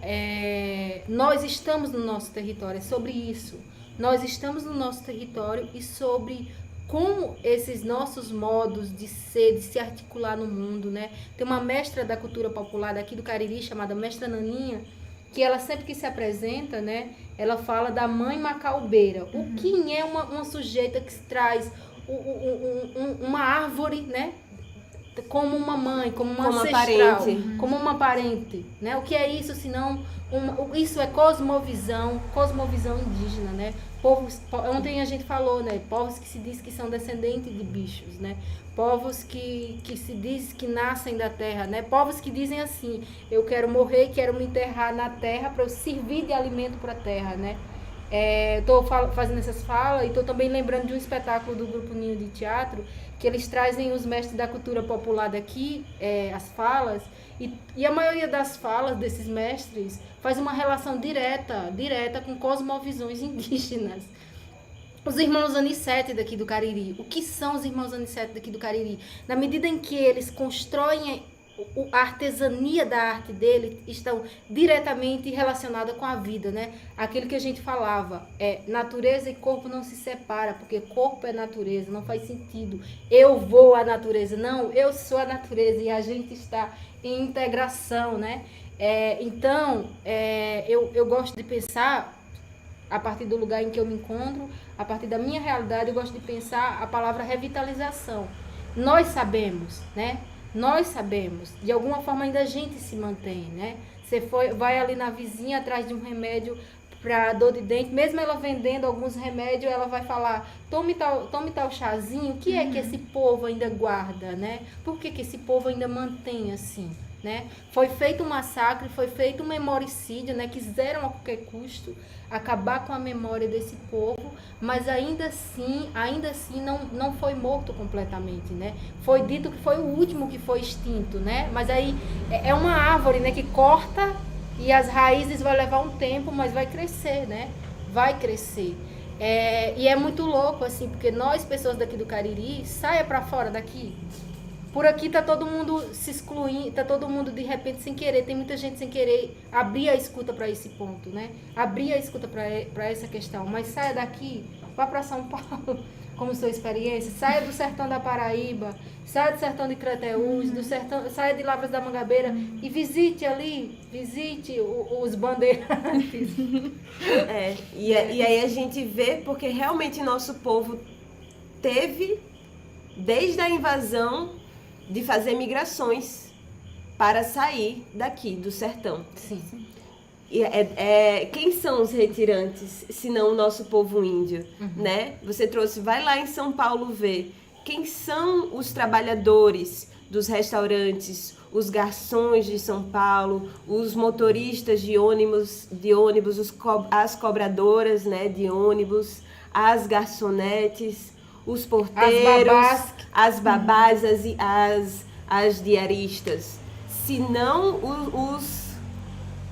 nós estamos no nosso território, é sobre isso. Nós estamos no nosso território e sobre como esses nossos modos de ser, de se articular no mundo, né? Tem uma mestra da cultura popular daqui do Cariri, chamada Mestra Naninha, que ela sempre que se apresenta, né? Ela fala da mãe macaubeira. O que é uma sujeita que traz uma árvore, né? Como uma mãe, como uma ancestral, como uma parente, né? O que é isso, senão isso é cosmovisão indígena, né? Ontem a gente falou, né? Povos que se diz que são descendentes de bichos, né? Povos que se diz que nascem da terra, né? Povos que dizem assim: eu quero morrer, quero me enterrar na terra para eu servir de alimento para a terra, né? Estou fazendo essas falas e estou também lembrando de um espetáculo do Grupo Ninho de Teatro, que eles trazem os mestres da cultura popular daqui, as falas, e a maioria das falas desses mestres faz uma relação direta com cosmovisões indígenas. Os irmãos Anissete daqui do Cariri, o que são os irmãos Anissete daqui do Cariri? Na medida em que eles constroem a artesania da arte dele, estão diretamente relacionada com a vida, né? Aquilo que a gente falava, natureza e corpo não se separa, porque corpo é natureza, não faz sentido. Eu vou à natureza, não, eu sou a natureza e a gente está em integração, né? Então, eu gosto de pensar, a partir do lugar em que eu me encontro, a partir da minha realidade, eu gosto de pensar a palavra revitalização. Nós sabemos, né? Nós sabemos, de alguma forma ainda a gente se mantém, né? Você vai ali na vizinha atrás de um remédio para dor de dente, mesmo ela vendendo alguns remédios, ela vai falar, tome tal chazinho, o que é que esse povo ainda guarda, né? Por que esse povo ainda mantém assim, né? Foi feito um massacre, foi feito um memoricídio, né? Quiseram a qualquer custo acabar com a memória desse povo, mas ainda assim não foi morto completamente, né? Foi dito que foi o último que foi extinto, né? Mas aí é uma árvore, né, que corta e as raízes vai levar um tempo, mas vai crescer, né? Vai crescer. E é muito louco, assim, porque nós, pessoas daqui do Cariri, saia para fora daqui. Por aqui tá todo mundo se excluindo, tá todo mundo de repente sem querer, tem muita gente sem querer abrir a escuta para esse ponto, né? Abrir a escuta para essa questão. Mas saia daqui, vá para São Paulo, como sua experiência, saia do sertão da Paraíba, saia do sertão de Crateús, saia de Lavras da Mangabeira e visite os bandeirantes. E aí a gente vê, porque realmente nosso povo teve, desde a invasão, de fazer migrações para sair daqui, do sertão. Sim. E quem são os retirantes, se não o nosso povo índio, né? Você trouxe, vai lá em São Paulo ver quem são os trabalhadores dos restaurantes, os garçons de São Paulo, os motoristas de ônibus, as cobradoras, né, de ônibus, as garçonetes, os porteiros, as babás, as diaristas, se não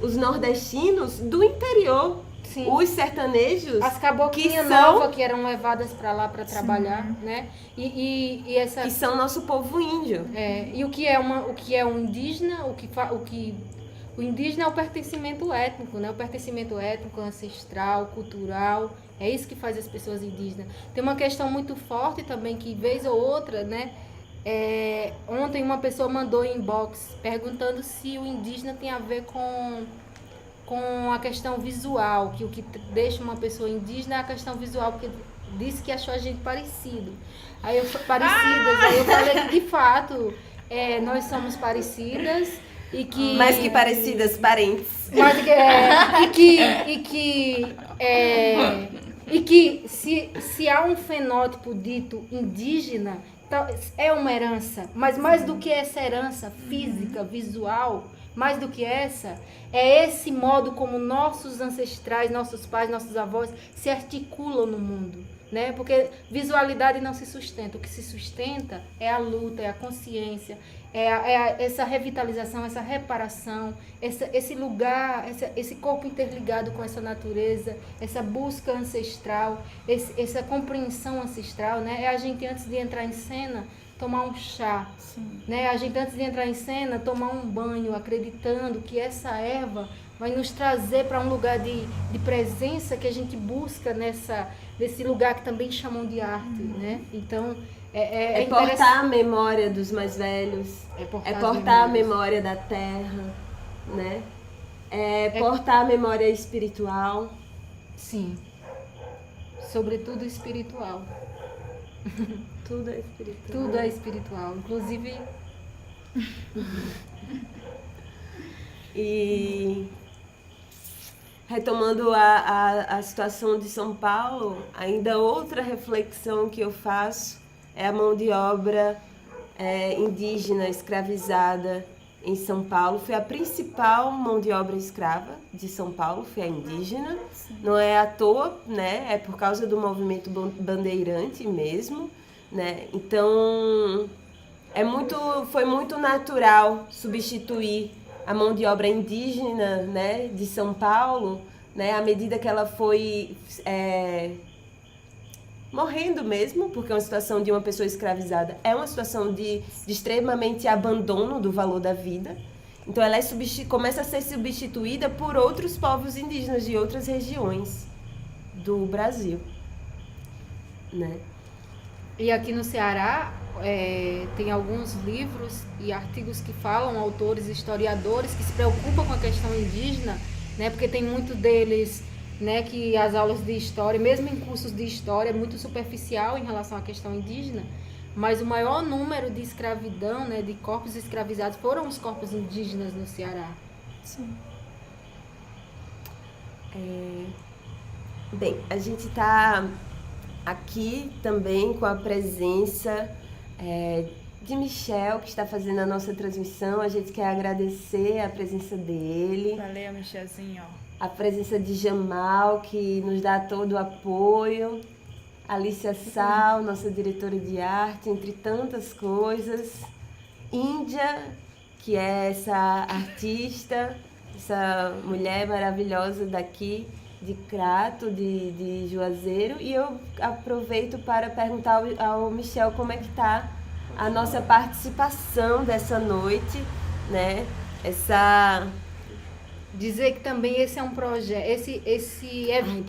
os nordestinos do interior. Sim. Os sertanejos, as caboclinhas novas que eram levadas para lá para trabalhar, né? E essa que são nosso povo índio. E o que é um indígena, o indígena é o pertencimento étnico, né? O pertencimento étnico, ancestral, cultural, é isso que faz as pessoas indígenas. Tem uma questão muito forte também que vez ou outra, né? Ontem uma pessoa mandou em inbox perguntando se o indígena tem a ver com a questão visual, que o que deixa uma pessoa indígena é a questão visual, porque disse que achou a gente parecido. Aí eu falei que de fato nós somos parecidas e que... Mais que parecidas, parentes. E que se há um fenótipo dito indígena, é uma herança, mas mais do que essa herança física, visual, mais do que essa, é esse modo como nossos ancestrais, nossos pais, nossos avós se articulam no mundo, né? Porque visualidade não se sustenta. O que se sustenta é a luta, é a consciência, essa revitalização, essa reparação, esse lugar, esse corpo interligado com essa natureza, essa busca ancestral, essa compreensão ancestral, né? É a gente, antes de entrar em cena, tomar um chá, né? A gente, antes de entrar em cena, tomar um banho, acreditando que essa erva vai nos trazer para um lugar de presença que a gente busca nesse lugar que também chamam de arte, né? Então, é portar a memória dos mais velhos, é portar a memória da terra, né? Portar a memória espiritual. Sim, sobretudo espiritual. Tudo é espiritual. Tudo é espiritual, inclusive... E retomando a situação de São Paulo, ainda outra reflexão que eu faço é a mão de obra indígena escravizada em São Paulo. Foi a principal mão de obra escrava de São Paulo, foi a indígena. Sim. Não é à toa, né? É por causa do movimento bandeirante mesmo, né? Então, foi muito natural substituir a mão de obra indígena, né, de São Paulo, né, à medida que ela foi morrendo mesmo, porque é uma situação de uma pessoa escravizada é uma situação de extremamente abandono do valor da vida. Então ela começa a ser substituída por outros povos indígenas de outras regiões do Brasil, né? E aqui no Ceará, tem alguns livros e artigos que falam, autores, historiadores que se preocupam com a questão indígena, né? Porque tem muito deles, né, que as aulas de história, mesmo em cursos de história, é muito superficial em relação à questão indígena, mas o maior número de escravidão, né, de corpos escravizados foram os corpos indígenas no Ceará. Sim. Bem, a gente está aqui também com a presença de Michel, que está fazendo a nossa transmissão. A gente quer agradecer a presença dele. Valeu, Michelzinho. A presença de Jamal, que nos dá todo o apoio. Alicia Sal, nossa diretora de arte, entre tantas coisas. Índia, que é essa artista, essa mulher maravilhosa daqui de Crato, de Juazeiro. E eu aproveito para perguntar ao Michel como é que está a nossa participação dessa noite, né? Dizer que também esse é um projeto,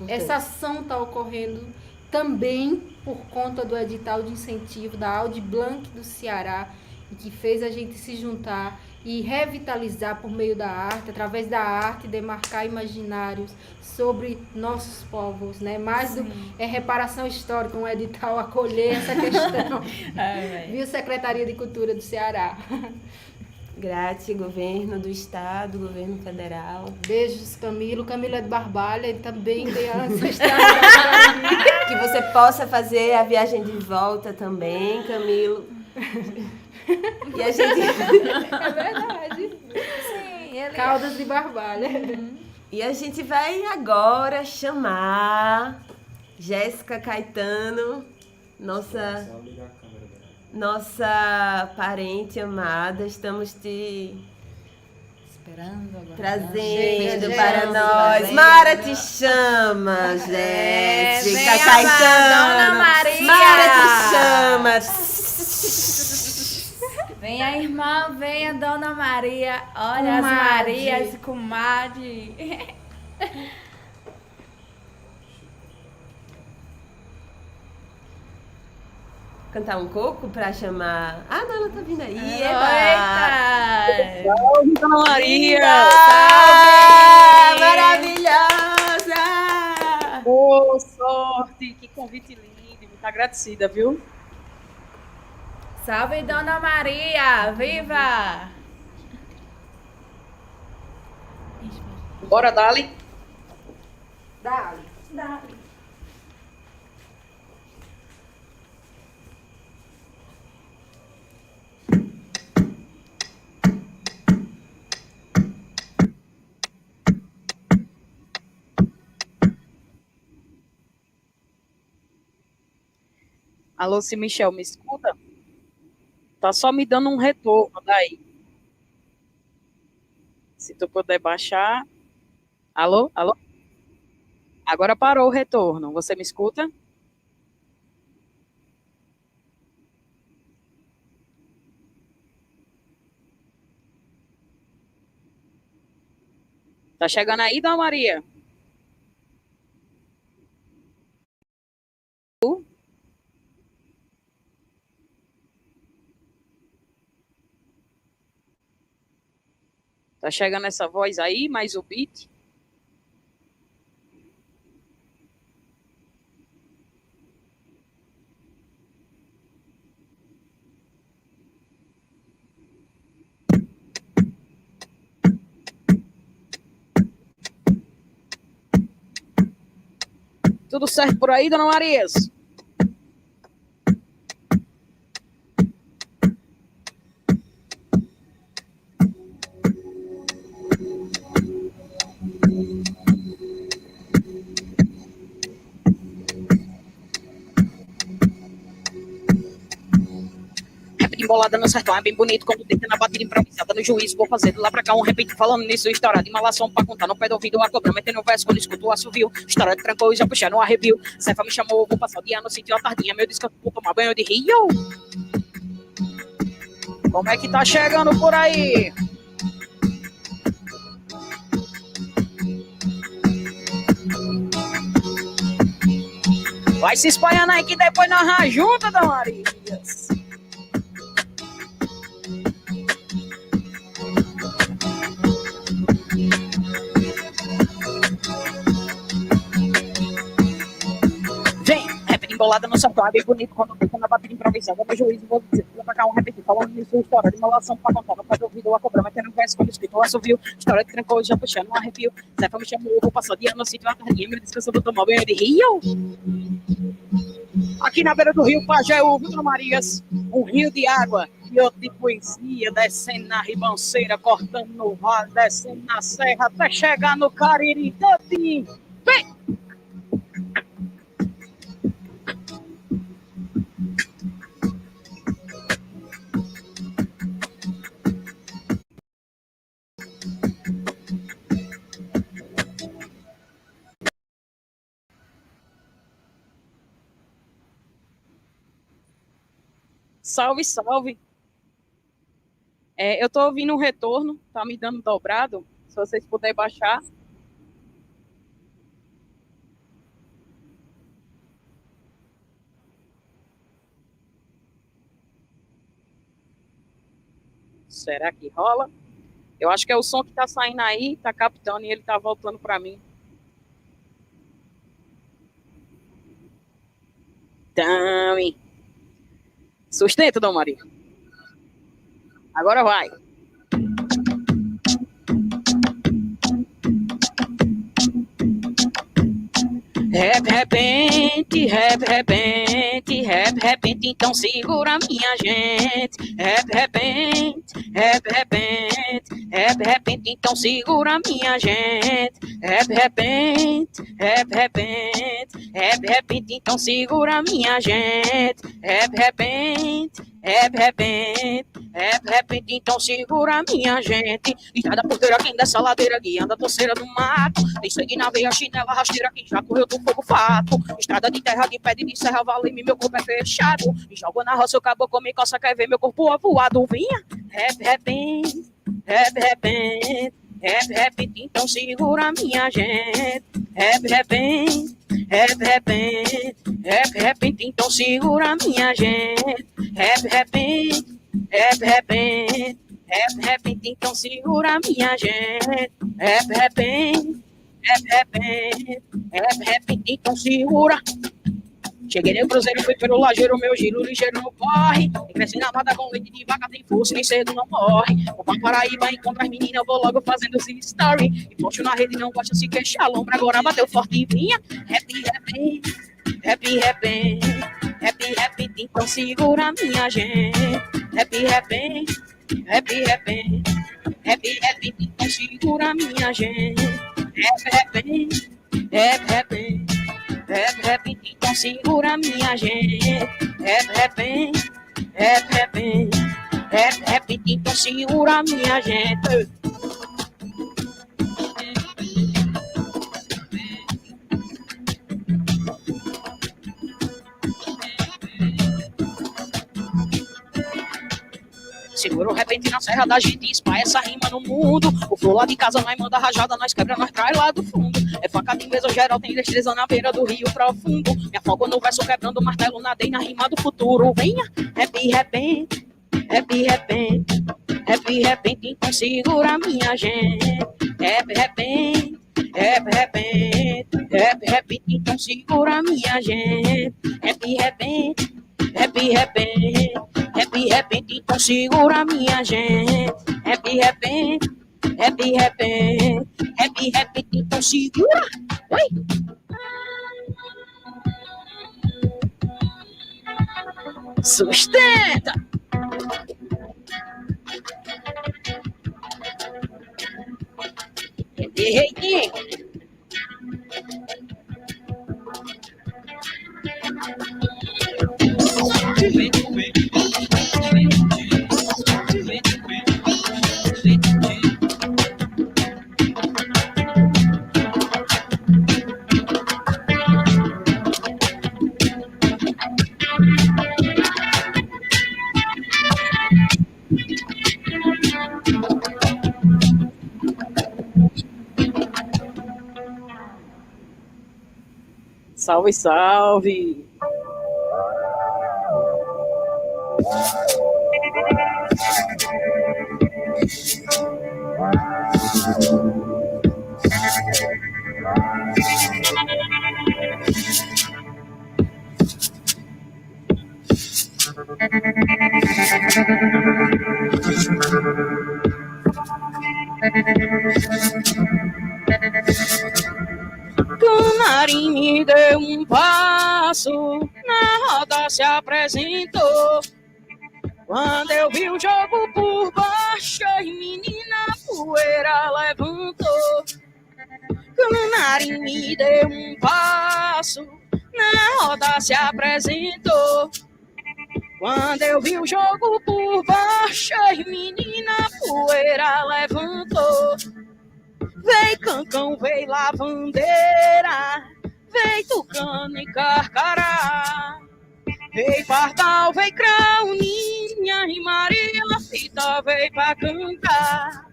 essa ação está ocorrendo também por conta do edital de incentivo da Audi Blanc do Ceará, que fez a gente se juntar e revitalizar por meio da arte, através da arte, demarcar imaginários sobre nossos povos, né? Reparação histórica, um edital acolher essa questão. Viu, Secretaria de Cultura do Ceará. Grátis, governo do estado, governo federal. Beijos, Camilo. Camilo é de Barbalha, ele também tem a ancestralidade. Que você possa fazer a viagem de volta também, Camilo. E a gente... É verdade. Sim, ele... Caldas de Barbalha. E a gente vai agora chamar Jéssica Caetano, nossa parente amada. Estamos te esperando agora. Trazendo para nós. Mara te chama, Jéssica Caetano. Dona Maria. Mara te chama. Venha, irmã, venha, Dona Maria. Olha Comadre. as Marias, comadre. Cantar um coco para chamar... Ah, não, ela tá vindo aí. Eita! Salve, Dona Maria! Salve! Maravilhosa! Boa sorte! Que convite lindo! Muito agradecida, viu? Salve, Dona Maria! Viva! Bora, Dali! Dali. Alô, se Michel me escuta? Tá só me dando um retorno daí. Se tu puder baixar. Alô? Alô? Agora parou o retorno. Você me escuta? Tá chegando aí, Dona Maria? Tá chegando essa voz aí, mais o beat? Tudo certo por aí, Dona Marias? Embolada no sertão, é bem bonito quando tenta na batida improvisada no juízo, vou fazer do lá pra cá um repito falando nisso, história de malação pra contar no pé do ouvido, a cobra metendo o verso quando escuto o assovio, história de trancou e já puxei no arrepio, Cefa me chamou, vou passar o dia no sítio a tardinha, meu disco vou tomar banho de rio. Como é que tá chegando por aí? Vai se espalhando aí que depois nós juntas, Dona Marias. bolada no sofá, bem bonito quando fica na bateria improvisada. Meu juízo, vou dizer, vou pra cá um repetir, falando nisso, história de malação pra contar, no pé do ouvido, a cobra, metendo um verso quando escrito, o assovio, história de trancou, já puxando um arrepio. Zefa me chamou, vou passar dia no sítio, a tardinha, me descansou do automóvel de Rio. Aqui na beira do rio Pajeú, Vila Marias, um rio de água e outro de poesia, descendo na ribanceira, cortando no vale, descendo na serra, até chegar no Cariri, todinho. Vem! Salve, salve. Eu tô ouvindo um retorno, tá me dando dobrado. Se vocês puderem baixar. Será que rola? Eu acho que é o som que tá saindo aí, tá captando e ele tá voltando para mim. Tami. Sustenta, Dom Maria. Agora vai. Repente, repente, então segura minha gente. Repente, então segura minha gente. Repente, então segura minha gente. Repente, então segura minha gente. Estrada porteira, quem dessa ladeira, guiando a torceira do mato. Tem sangue na veia, chinela rasteira, quem já correu do fogo fato. Estrada de terra, de pedra, de serra, vale-me, meu corpo é fechado. Me jogo na roça, o caboclo me coça, quer ver meu corpo avoado. Vinha, repente, então segura minha gente. Repente, então segura minha gente. Repente, então segura minha gente. Repente, então segura. Cheguei no cruzeiro, fui pelo lajeiro, meu giro ligeiro não corre. Cresci na mata com leite de vaca, tem força, nem cedo não morre. Vou pra Paraíba, encontro as meninas, eu vou logo fazendo os story. E posto na rede, não gosta de se queixar, lombra agora bateu forte e vinha. Happy, então segura minha gente. Happy, então segura minha gente. Então segura minha gente. Então segura minha gente. Segura o repente na serra da gente, espalha essa rima no mundo. O flow lá de casa nós manda rajada, nós quebra, nós traz lá do fundo. É faca de mesa, geral tem destreza na beira do rio profundo. Me afogo no verso quebrando o martelo, nadei na rima do futuro. Venha, repente, então segura minha gente. Repente, então segura minha gente. Repente, então segura minha gente. Repente, então segura. Oi. Sustenta. Ei. Salve, salve! Canarim me deu um passo, na roda se apresentou. Quando eu vi o jogo por baixo, e menina, poeira levantou. Canarim me deu um passo, na roda se apresentou. Quando eu vi o jogo por baixo, e menina, poeira levantou. Vem cancão, vem lavandeira, vem tucano e carcará. Vem pardal, vem crauninha e Maria Fita vem pra cantar.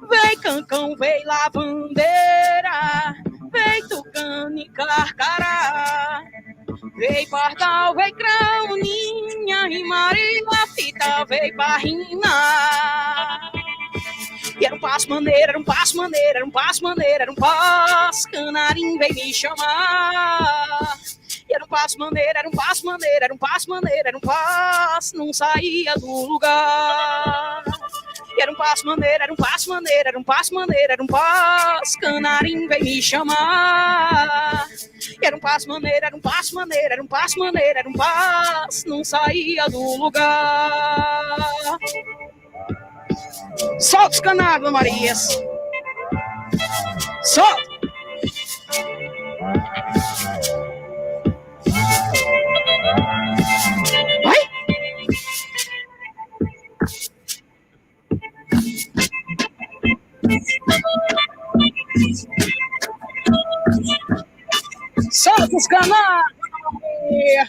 Vem cancão, vem lavandeira, vem tucano e carcará. Vem pardal, vem crauninha e Maria Fita vem pra rimar. E era um passo maneiro, era um passo maneiro, era um passo maneiro, era um passo. Canarim vem me chamar. E era um passo maneiro, era um passo maneiro, era um passo maneiro, era um passo. Não saía do lugar. E era um passo maneiro, era um passo maneiro, era um passo maneiro, era um passo. Canarim vem me chamar. E era um passo maneiro, era um passo maneiro, era um passo maneiro, era um passo. Não saía do lugar. Solta os canados, Marias. Solta. Vai. Solta os canados, Maria.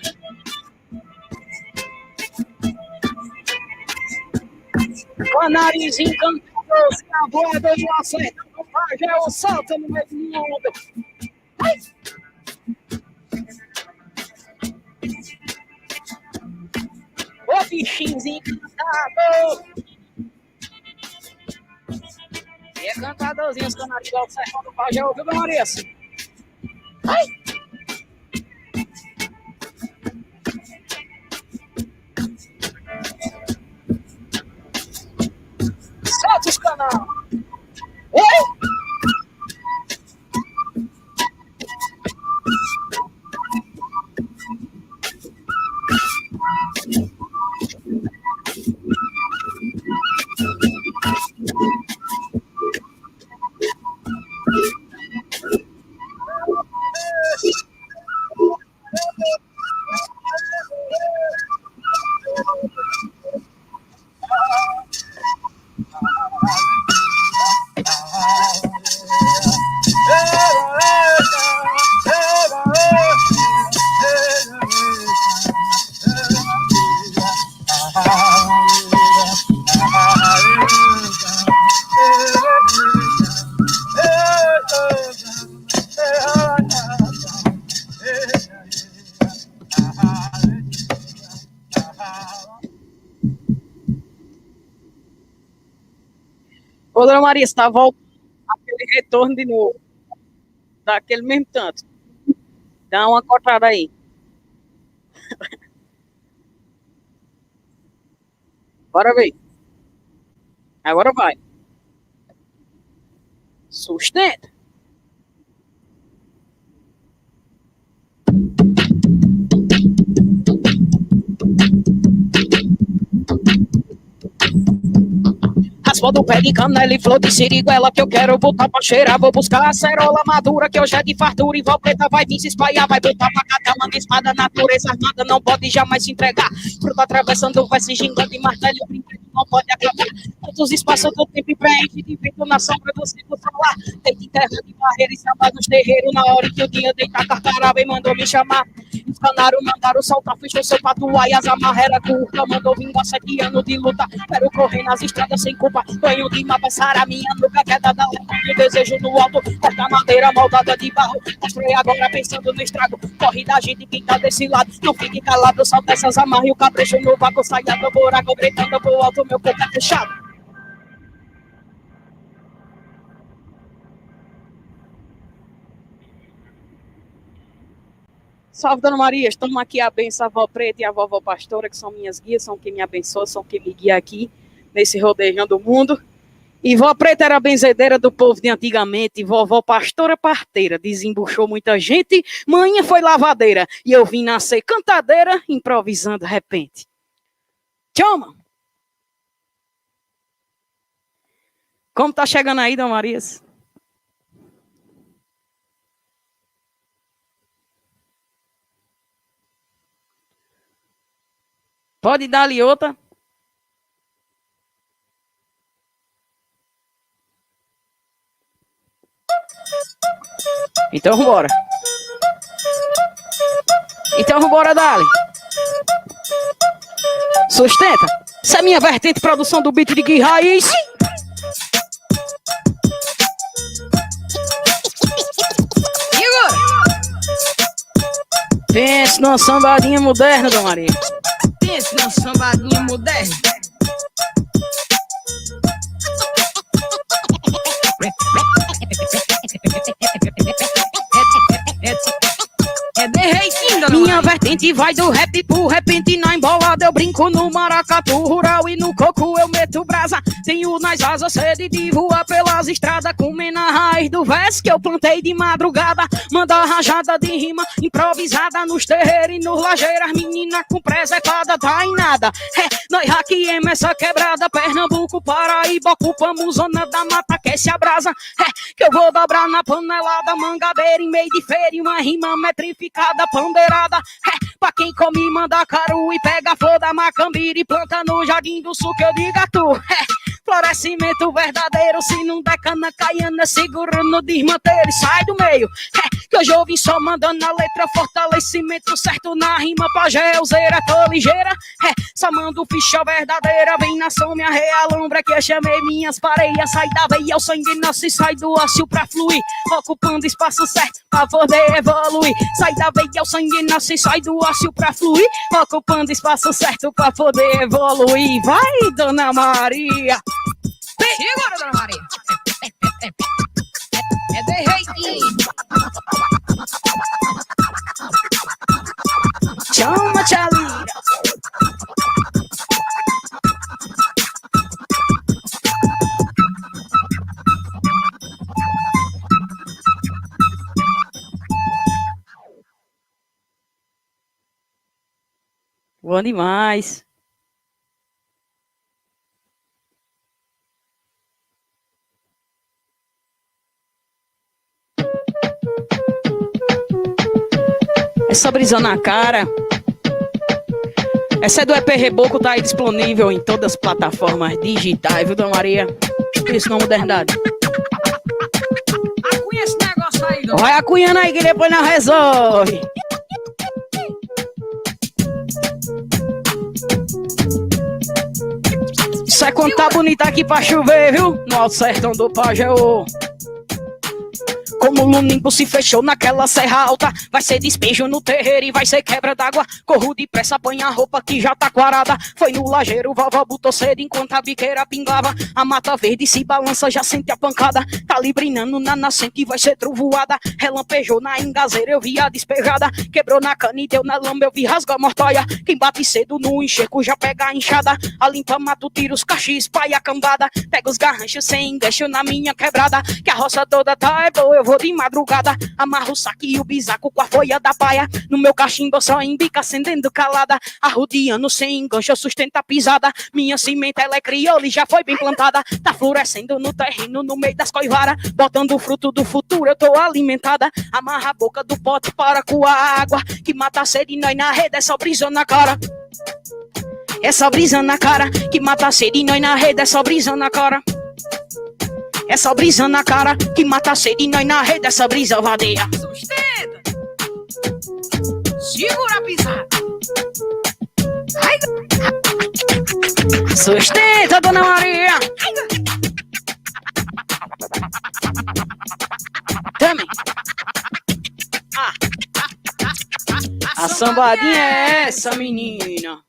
Com a nariz encantador, se a voada não acerta no pajé, salta no meio do mundo. Ai. Ô bichinho encantador. E é cantadorzinho, os canarinhos do sertão do pajé, ouviu, meu Maurício? Ai. Solta os canais. Oi? Ô, dona Maria, você está voltando aquele retorno de novo. Daquele mesmo tanto. Dá uma cortada aí. Bora ver. Agora vai. Sustenta. Raspa do pé de canela e flor de siriguela que eu quero botar pra cheirar. Vou buscar a acerola madura que hoje é de fartura. E Valpreta vai vir se espalhar, vai botar pra catar manga espada. Natureza armada não pode jamais se entregar. Fruta atravessando, vai se gingando e martelo. O brinquedo não pode acabar. Tantos espaços do tempo e preenche de vento na sombra do ciclo solar. Tem de terra de barreira e samba nos terreiros. Na hora que o dia deita carcaraba e mandou me chamar. Os canários mandaram soltar, fechou seu patuá e as amarras era curta. Mandou vingar 7 anos de luta. Quero correr nas estradas sem culpa. Banho de mar, passar a minha nuca, queda da lenta. E o desejo no alto, corta madeira moldada de barro. Mostrei agora pensando no estrago. Corre da gente quem tá desse lado. Não fique calado, solta essas amarras. E o capricho no vácuo, saia do buraco, gritando pro alto, meu corpo é fechado. Salve, Dona Maria, estamos aqui a benção, a avó Preta e a vovó Pastora, que são minhas guias, são quem me abençoa, são quem me guia aqui, nesse rodejando o mundo. E vó Preta era a benzedeira do povo de antigamente, vovó pastora parteira, desembuchou muita gente, manhã foi lavadeira, e eu vim nascer cantadeira, improvisando de repente. Tchoma! Como tá chegando aí, Dona Marias? Pode dar-lhe outra? Então vambora. Então vambora, Dali. Sustenta. Essa é a minha vertente produção do beat de Gui Raiz. E agora? Pense numa sambadinha moderna, Dona Maria. Pense numa sambadinha moderna. Minha vertente vai do rap pro repente na embolada. Eu brinco no maracatu rural e no coco eu meto brasa. Tenho nas asas sede de voar pelas estradas, comendo a raiz do verso que eu plantei de madrugada. Manda rajada de rima improvisada nos terreiros e nos lajeiras. Menina com presepada, tá em nada. Nós hackeemos essa quebrada. Pernambuco, Paraíba, ocupamos zona da mata que se abrasa. Que eu vou dobrar na panelada, mangabeira em meio de feira, uma rima metrificada, pandeirada. Pra quem come mandacaru e pega a flor da macambira e planta no jardim do sul que eu digo a tu. Florescimento verdadeiro, se não der cana caiana, segura no desmanteiro e sai do meio. Que hoje eu vim só mandando a letra, fortalecimento certo na rima, pajéuzeira, tô ligeira. Só mando ficha verdadeira, vem nação minha real lombra que eu chamei minhas pareias, sai da veia, o sangue nasce e sai do ósseo pra fluir, ocupando espaço certo pra poder evoluir. Sai da veia, o sangue nasce e sai do ósseo pra fluir, ocupando espaço certo pra poder evoluir. Vai, Dona Maria! E agora, Dona Maria? É de reitinho. Chama, Tchalira. Bom demais. Essa brisa na cara. Essa é do EP Reboco, tá aí disponível em todas as plataformas digitais, viu, Dona Maria? Isso não é modernidade. Acunha esse negócio aí, Dona. Vai acunhando aí que depois não resolve. Isso é quando tá bonito aqui pra chover, viu? No alto sertão do Pajeú. Como o Lunimbo se fechou naquela serra alta, vai ser despejo no terreiro e vai ser quebra d'água. Corro depressa, apanha a roupa que já tá quarada. Foi no lajeiro, vovó botou cedo enquanto a biqueira pingava. A mata verde se balança, já sente a pancada. Tá librinando na nascente e vai ser trovoada. Relampejou na engazeira, eu vi a despejada. Quebrou na cana e deu na lama, eu vi rasgar a mortaia. Quem bate cedo no enxergo já pega a enxada. A limpa mata o tiro, os cachis, pai a cambada. Pega os garranchos sem engancho na minha quebrada. Que a roça toda tá é boa, eu vou de madrugada, amarro o saque e o bisaco com a folha da paia. No meu cachimbo só embica acendendo calada. Arrodeando sem engancho, eu sustento a pisada. Minha semente ela é crioula e já foi bem plantada. Tá florescendo no terreno, no meio das coivaras. Botando o fruto do futuro, eu tô alimentada. Amarra a boca do pote para coar a água. Que mata a sede e nós na rede, é só brisa na cara. Essa brisa na cara, que mata a sede e nós na rede, é só brisa na cara. Essa brisa na cara, que mata a sede e nós na rede, essa brisa vadeia. Sustenta! Segura a pisada! Ai. Sustenta, Dona Maria! Também! A sambadinha é essa, menina!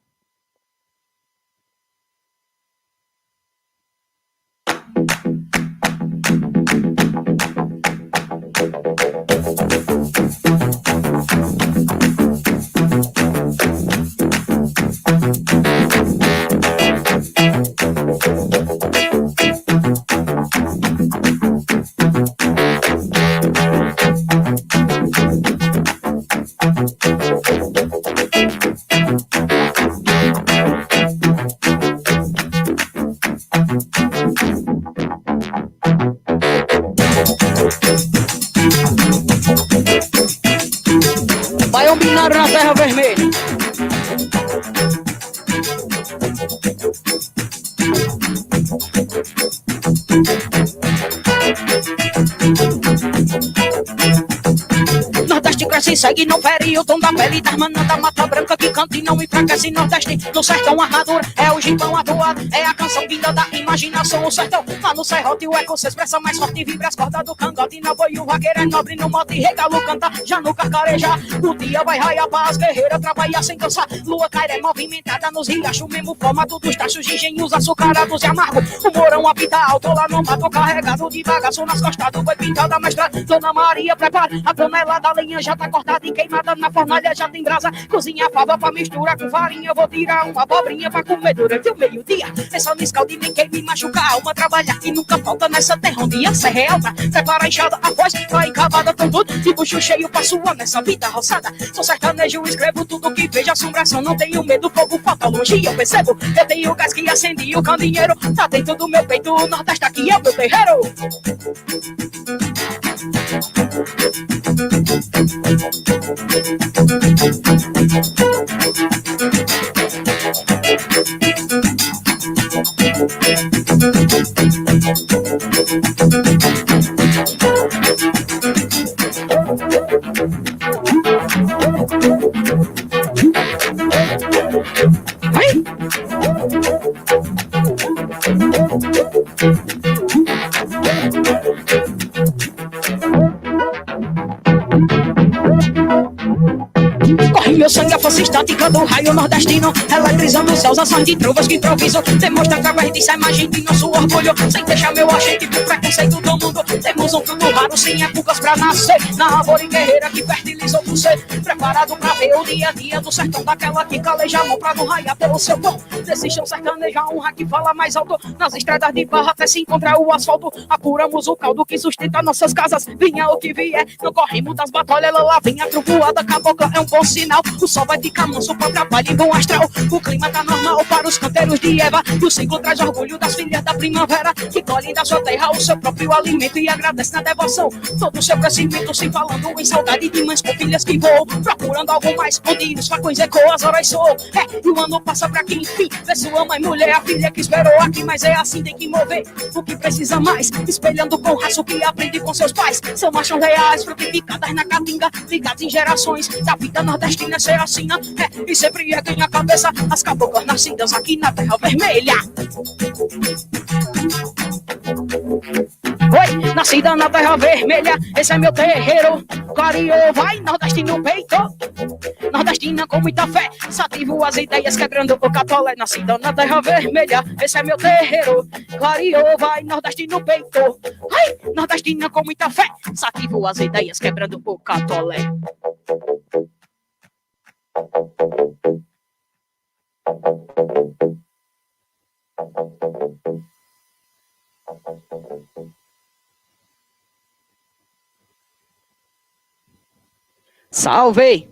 binário na terra vermelha. Nordeste cresce e segue, não fere o tom da pele das manas da Mata Branca que canta e não enfraquece. Nordeste no sertão armadura, é o gibão atuado, é a canção vinda da imaginação. O sertão lá no serrote, o eco se expressa mais forte, vibra as cordas do cangote. Na boi o vaqueiro é nobre no mote, regalo canta já no carcareja. O dia vai raiar para as guerreiras trabalhar sem cansar. Lua caira é movimentada nos riachos, mesmo formato dos tachos de engenhos açucarados e amargo. O morão habita alto lá no mato, carregado de bagaço nas costas do boi pintada mestra. Dona Maria prepara a panela da lenha, já tá cortada e queimada na fornalha, já tem brasa. Cozinha a fava pra misturar com farinha, vou tirar uma abobrinha pra comer durante o meio-dia. É só no escalde, nem queime machucar a alma, trabalhar que nunca falta nessa terra onde a serra é alta. Prepara a enxada, a voz vai encavada com tudo, de bucho cheio pra suar nessa vida roçada. Sou sertanejo, escrevo tudo que vejo assombração, não tenho medo, fogo falta longe, eu percebo. Eu tenho gás que acende e o candeeiro tá dentro do meu peito, o Nordeste aqui é o meu terreiro. Corre meu sangue, a força estática do raio nordestino, eletrizando os céus, ações de trovas que improviso. Demonstra através disso a imagem de nosso orgulho, sem deixar meu agente pro preconceito do mundo. Temos um fruto raro, sem épocas pra nascer, na árvore guerreira que fertilizou por ser preparado pra ver o dia a dia do sertão, daquela que caleja a mão pra não raiar pelo seu pão. Desse chão sertanejo a honra que fala mais alto, nas estradas de barra até se encontrar o asfalto. Apuramos o caldo que sustenta nossas casas, vinha o que vier, não corremos das batalhas, lá vem a trovoada, cabocla é um bom sinal. O sol vai ficar manso pra trabalho e bom astral. O clima tá normal para os canteiros de Eva, e o ciclo traz orgulho das filhas da primavera, que colhem da sua terra o seu próprio alimento e agradece na devoção todo o seu crescimento, se falando em saudade de mães com filhas que voam, procurando algo mais, onde os facões ecoam, as horas soam. E o ano passa pra quem enfim vê sua mãe, mulher, a filha que esperou aqui, mas é assim, tem que mover o que precisa mais, espelhando com raça o que aprende com seus pais. São marchas reais, frutificadas na caatinga, ligadas em gerações da vida nordestina, ser assim, e sempre erguem a cabeça as caboclas nascidas aqui na terra vermelha. Oi, nascida na terra vermelha, esse é meu terreiro. Clareou, vai, nordestino peito, nordestina com muita fé, sativo as ideias quebrando o catolé. Nascida na terra vermelha, esse é meu terreiro. Clareou, vai, nordestino peito, ai, nordestina com muita fé, sativo as ideias quebrando o catolé. Salve!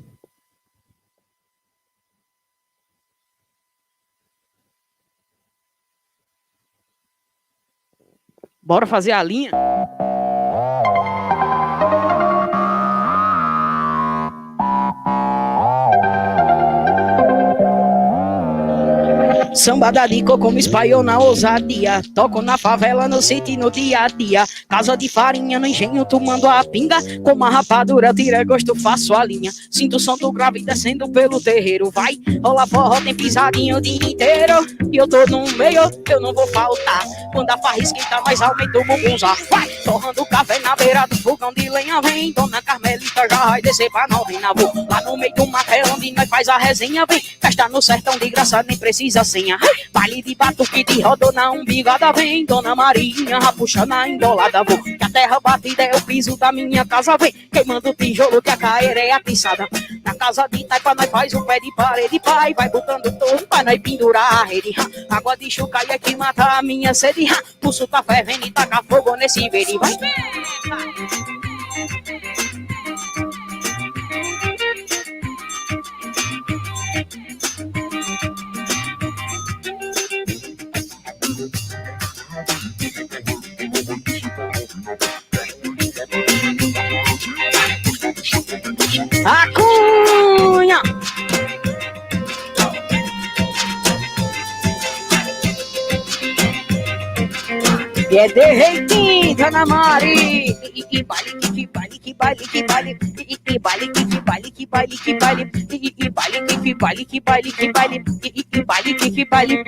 Bora fazer a linha? Samba da Dico como espalhou na ousadia, toco na favela, no sítio, no dia a dia. Casa de farinha no engenho, tomando a pinga, com uma rapadura, tira gosto, faço a linha. Sinto o som do grave descendo pelo terreiro. Vai, rola forró, tem pisadinho o dia inteiro. E eu tô no meio, eu não vou faltar. Quando a farra esquenta, mais aumenta o bumbunzá. Vai, torrando café na beira do fogão de lenha. Vem, Dona Carmelita já vai descer pra novena. Vou lá no meio do mato é onde nós faz a resenha. Vem, festa no sertão de graça, nem precisa senha. Baile de batuque de rodona umbigada. Vem, Dona Marinha, puxa na embolada. Vou, que a terra batida é o piso da minha casa. Vem, queimando o tijolo que a caeira é atiçada. Na casa de Taipa nós faz um pé de parede. Pai, vai botando torno pra nós pendurar a rede. Água de chucaia que mata a minha sede. Pulso tá fervendo e taca fogo nesse verde. Vai, Acum! E é de reitinho, Dona Mari. Que baile, que baile, que baile, que baile. Que baile, que baile, que baile, que baile. Que baile, que baile, que baile, que baile. Que baile, que baile.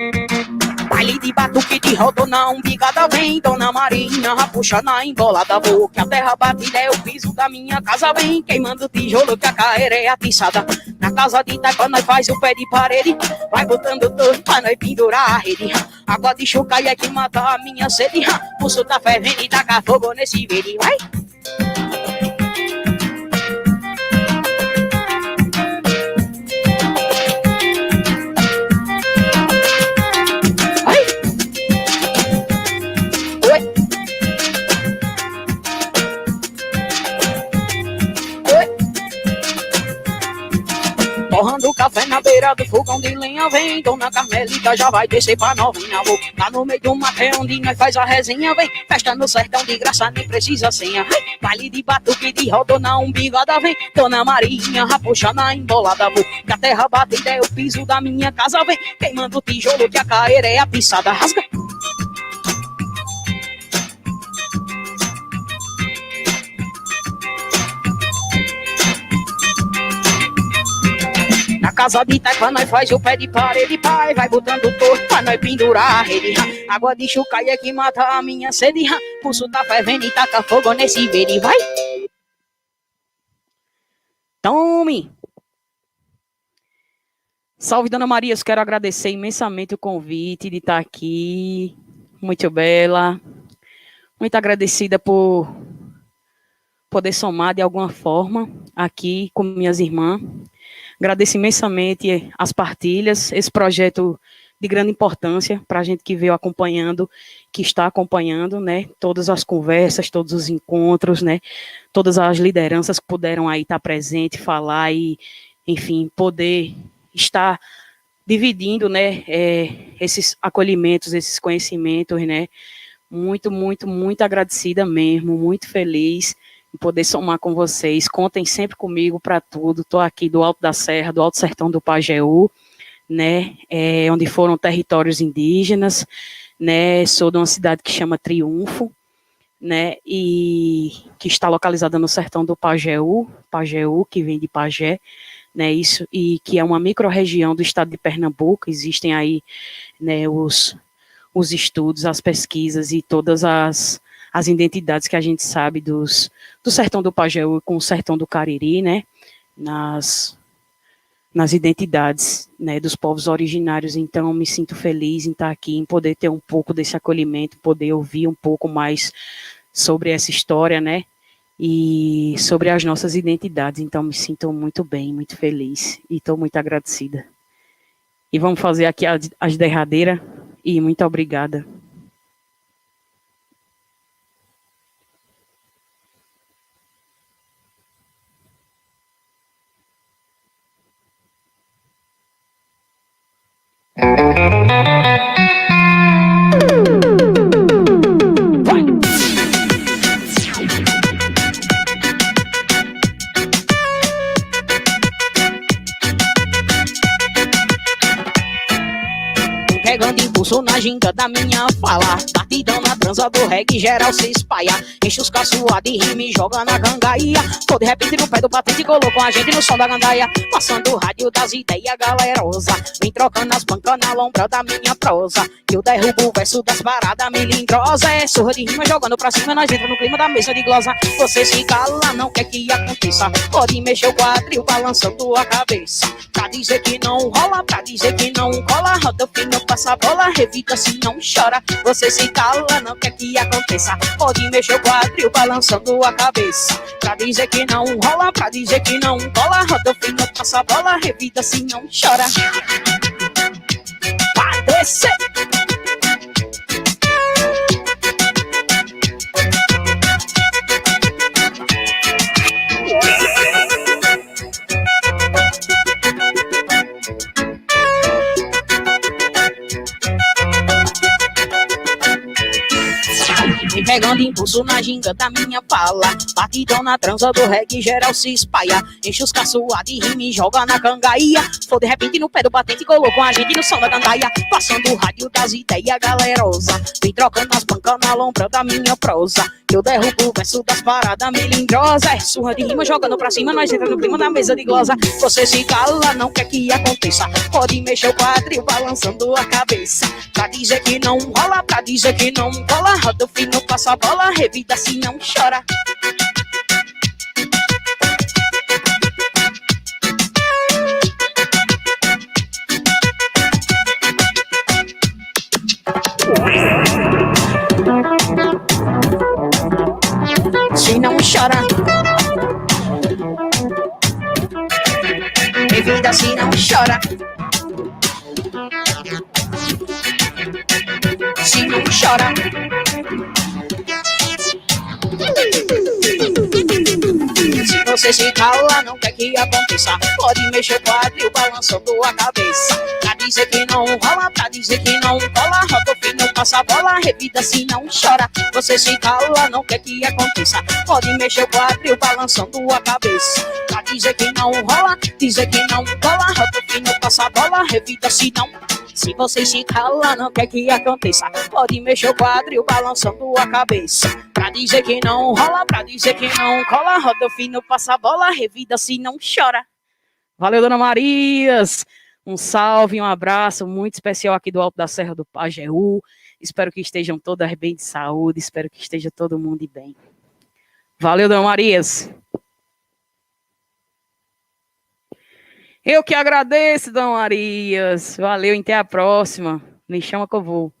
Baile de batuque de rodo na umbigada. Vem, Dona Marinha, puxa na embolada. Vou que a terra batida é o piso da minha casa. Vem queimando tijolo que a caeira é atiçada. Na casa de Itaquá nós faz o pé de parede. Vai botando torto pra nós pendurar a rede. Água de chucaia que mata a minha sede. Pulso tá fervendo e taca fogo nesse verde. Vai! Torrando café na beira do fogão de lenha. Vem, Dona Carmelita, já vai descer pra novinha. Vou lá no meio do mato onde nós faz a resenha. Vem, festa no sertão de graça, nem precisa senha. Baile de batuque de rodo na umbigada. Vem, Dona Marinha, puxa na embolada. Vou que a terra batida é o piso da minha casa. Vem, queimando tijolo que a caeira é atiçada. Rasga! Casa de Itaquá nós faz o pé de parede, pai. Vai botando torto pra nós pendurar a rede. Água de chucaia que mata a minha sede. Pulso tá fervendo e taca fogo nesse verde. Vai! Tome! Salve, Dona Maria. Eu quero agradecer imensamente o convite de estar aqui. Muito bela. Muito agradecida por poder somar de alguma forma aqui com minhas irmãs. Agradeço imensamente as partilhas, esse projeto de grande importância para a gente que veio acompanhando, que está acompanhando, né, todas as conversas, todos os encontros, né, todas as lideranças que puderam aí estar presente, falar e, enfim, poder estar dividindo, né, esses acolhimentos, esses conhecimentos, né, muito, muito, muito agradecida mesmo, muito feliz poder somar com vocês. Contem sempre comigo para tudo. Estou aqui do Alto da Serra, do Alto Sertão do Pajeú, né, onde foram territórios indígenas, né, sou de uma cidade que chama Triunfo, né, e que está localizada no sertão do Pajeú, que vem de Pajé, né, isso, e que é uma micro-região do estado de Pernambuco. Existem aí, né, os estudos, as pesquisas e todas as identidades que a gente sabe do sertão do Pajeú com o sertão do Cariri, né, nas identidades, né, dos povos originários. Então, me sinto feliz em estar aqui, em poder ter um pouco desse acolhimento, poder ouvir um pouco mais sobre essa história, né, e sobre as nossas identidades. Então, me sinto muito bem, muito feliz, e estou muito agradecida. E vamos fazer aqui as derradeiras, e muito obrigada. Pegando impulso na ginga da minha fala, batidão na transa do reggae, geral se espalha. Enche os caçoar de rima e joga na gangaia. Tô de repente no pé do batente, colocou a gente no som da gandaia. Passando o rádio das ideias galerosa, vem trocando as bancas na lombra da minha prosa. Que eu derrubo o verso das paradas melindrosa. É surra de rima jogando pra cima, nós entra no clima da mesa de glosa. Você se cala, não quer que aconteça. Pode mexer o quadril balançando a cabeça. Pra dizer que não rola, pra dizer que não cola. Roda o fim, não passa a bola, revida se não chora. Você se cala, não quer que aconteça. Pode mexer o quadril balançando a cabeça. Pra dizer que não rola, pra dizer que não cola. Roda o fim, não passa a bola, revida se não chora. Pra descer. pegando impulso na ginga da minha fala. Batidão na transa do reggae, geral se espalha. Enche os caçoar de rima e joga na cangaia. Foi de repente no pé do batente, colocou a gente no som da gandaia. Passando o rádio das ideias galerosa. Vem trocando as bancas na lombra da minha prosa. Que eu derrubo o verso das paradas melindrosas. É surra de rima jogando pra cima, nós entra no clima da mesa de glosa. Você se cala, não quer que aconteça. Pode mexer o quadril balançando a cabeça. Pra dizer que não rola, pra dizer que não cola. Roda o fino, passa a bola, revida se não chora. Se não chora, revida se não chora. Se não chora, se você se cala, não quer que aconteça. Pode mexer o quadril balançando a cabeça. Pra dizer que não rola, pra dizer que não cola. Roda o fino, passa a bola, revida se não chora. Você se cala, não quer que aconteça. Pode mexer o quadril balançando a cabeça. Pra dizer que não rola, dizer que não cola. Roda o fino, passa a bola, revida se não. Se você se cala, não quer que aconteça. Pode mexer o quadril balançando a cabeça. Pra dizer que não rola, pra dizer que não cola. Roda o fino, passa a bola, revida se não chora. Valeu, Dona Marias. Um salve, um abraço muito especial aqui do Alto da Serra do Pajeú. Espero que estejam todas bem de saúde. Espero que esteja todo mundo bem. Valeu, Dona Marias. Eu que agradeço, Dona Marias. Valeu, até a próxima. Me chama que eu vou.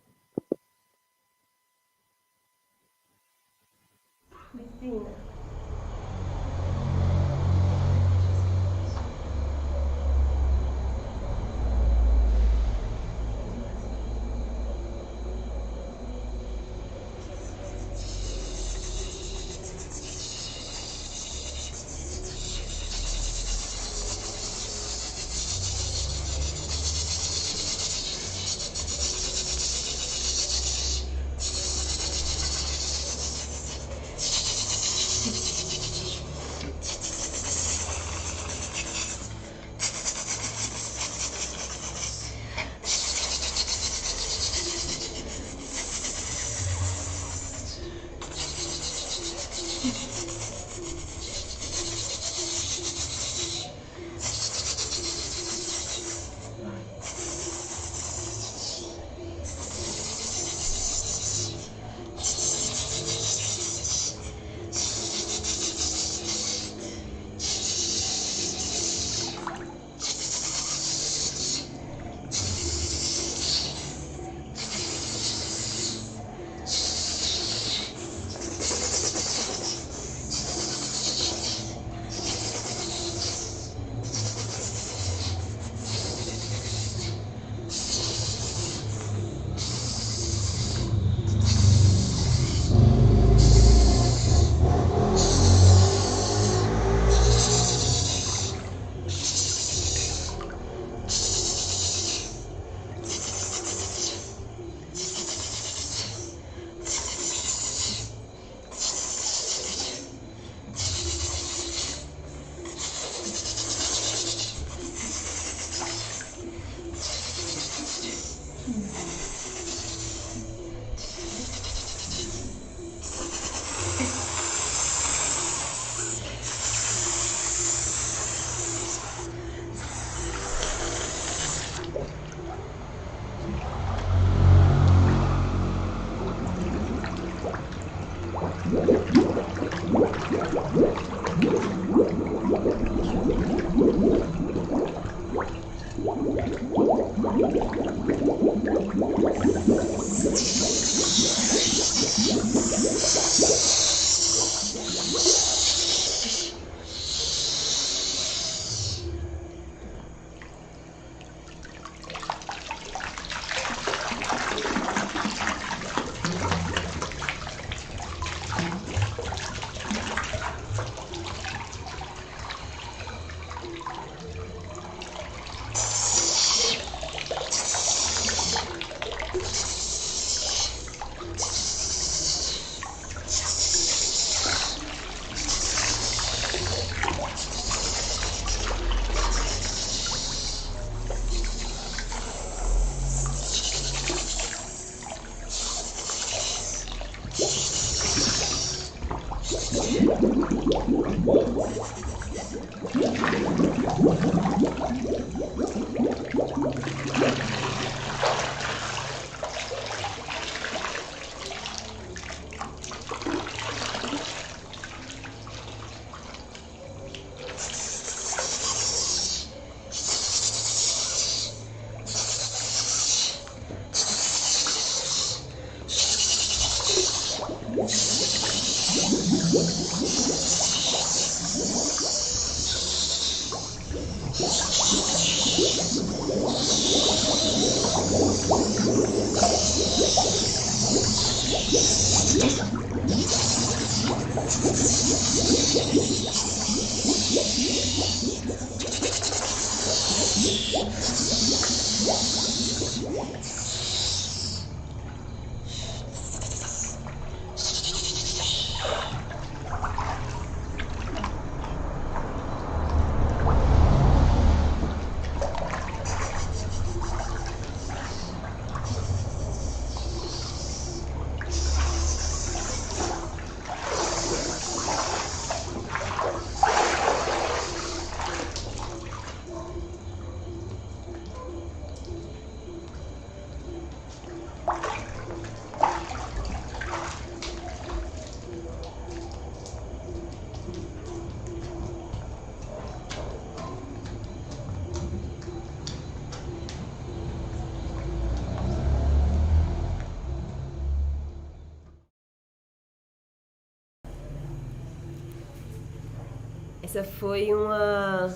Essa foi uma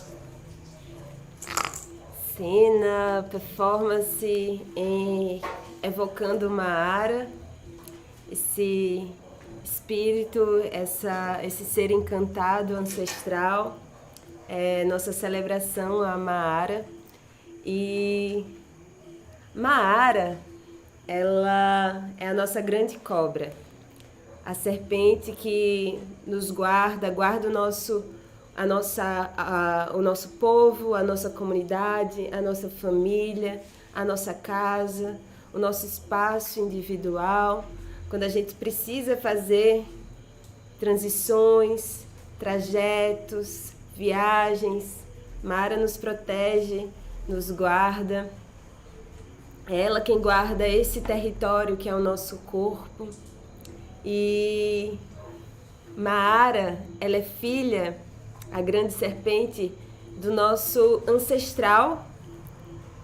cena, performance evocando Maara, esse espírito, esse ser encantado, ancestral, nossa celebração a Maara. E Maara, ela é a nossa grande cobra, a serpente que nos guarda o nosso povo, a nossa comunidade, a nossa família, a nossa casa, o nosso espaço individual. Quando a gente precisa fazer transições, trajetos, viagens, Maara nos protege, nos guarda. É ela quem guarda esse território que é o nosso corpo. E Maara, ela é filha, a grande serpente, do nosso ancestral,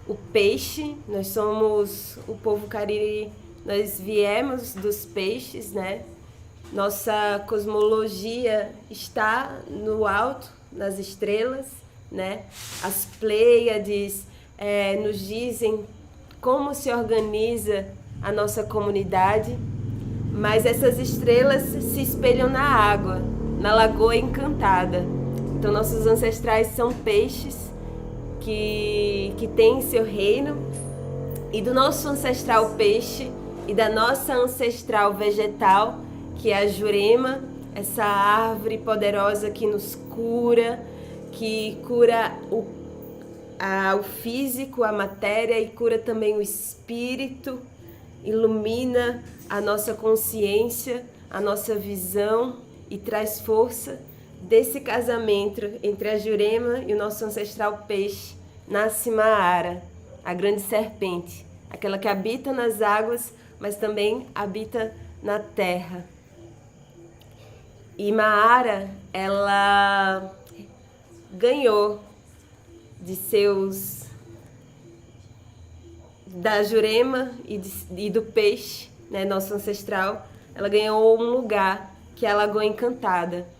o peixe. Nós somos o povo Cariri, nós viemos dos peixes, né? Nossa cosmologia está no alto, nas estrelas, né? As Pleiades nos dizem como se organiza a nossa comunidade, mas essas estrelas se espelham na água, na Lagoa Encantada. Então nossos ancestrais são peixes que têm seu reino, e do nosso ancestral peixe e da nossa ancestral vegetal, que é a Jurema, essa árvore poderosa que nos cura, que cura o físico, a matéria, e cura também o espírito, ilumina a nossa consciência, a nossa visão e traz força. Desse casamento entre a Jurema e o nosso ancestral peixe nasce Maara, a grande serpente, aquela que habita nas águas, mas também habita na terra. E Maara, ela ganhou da Jurema e do peixe, né, nosso ancestral, ela ganhou um lugar que é a Lagoa Encantada.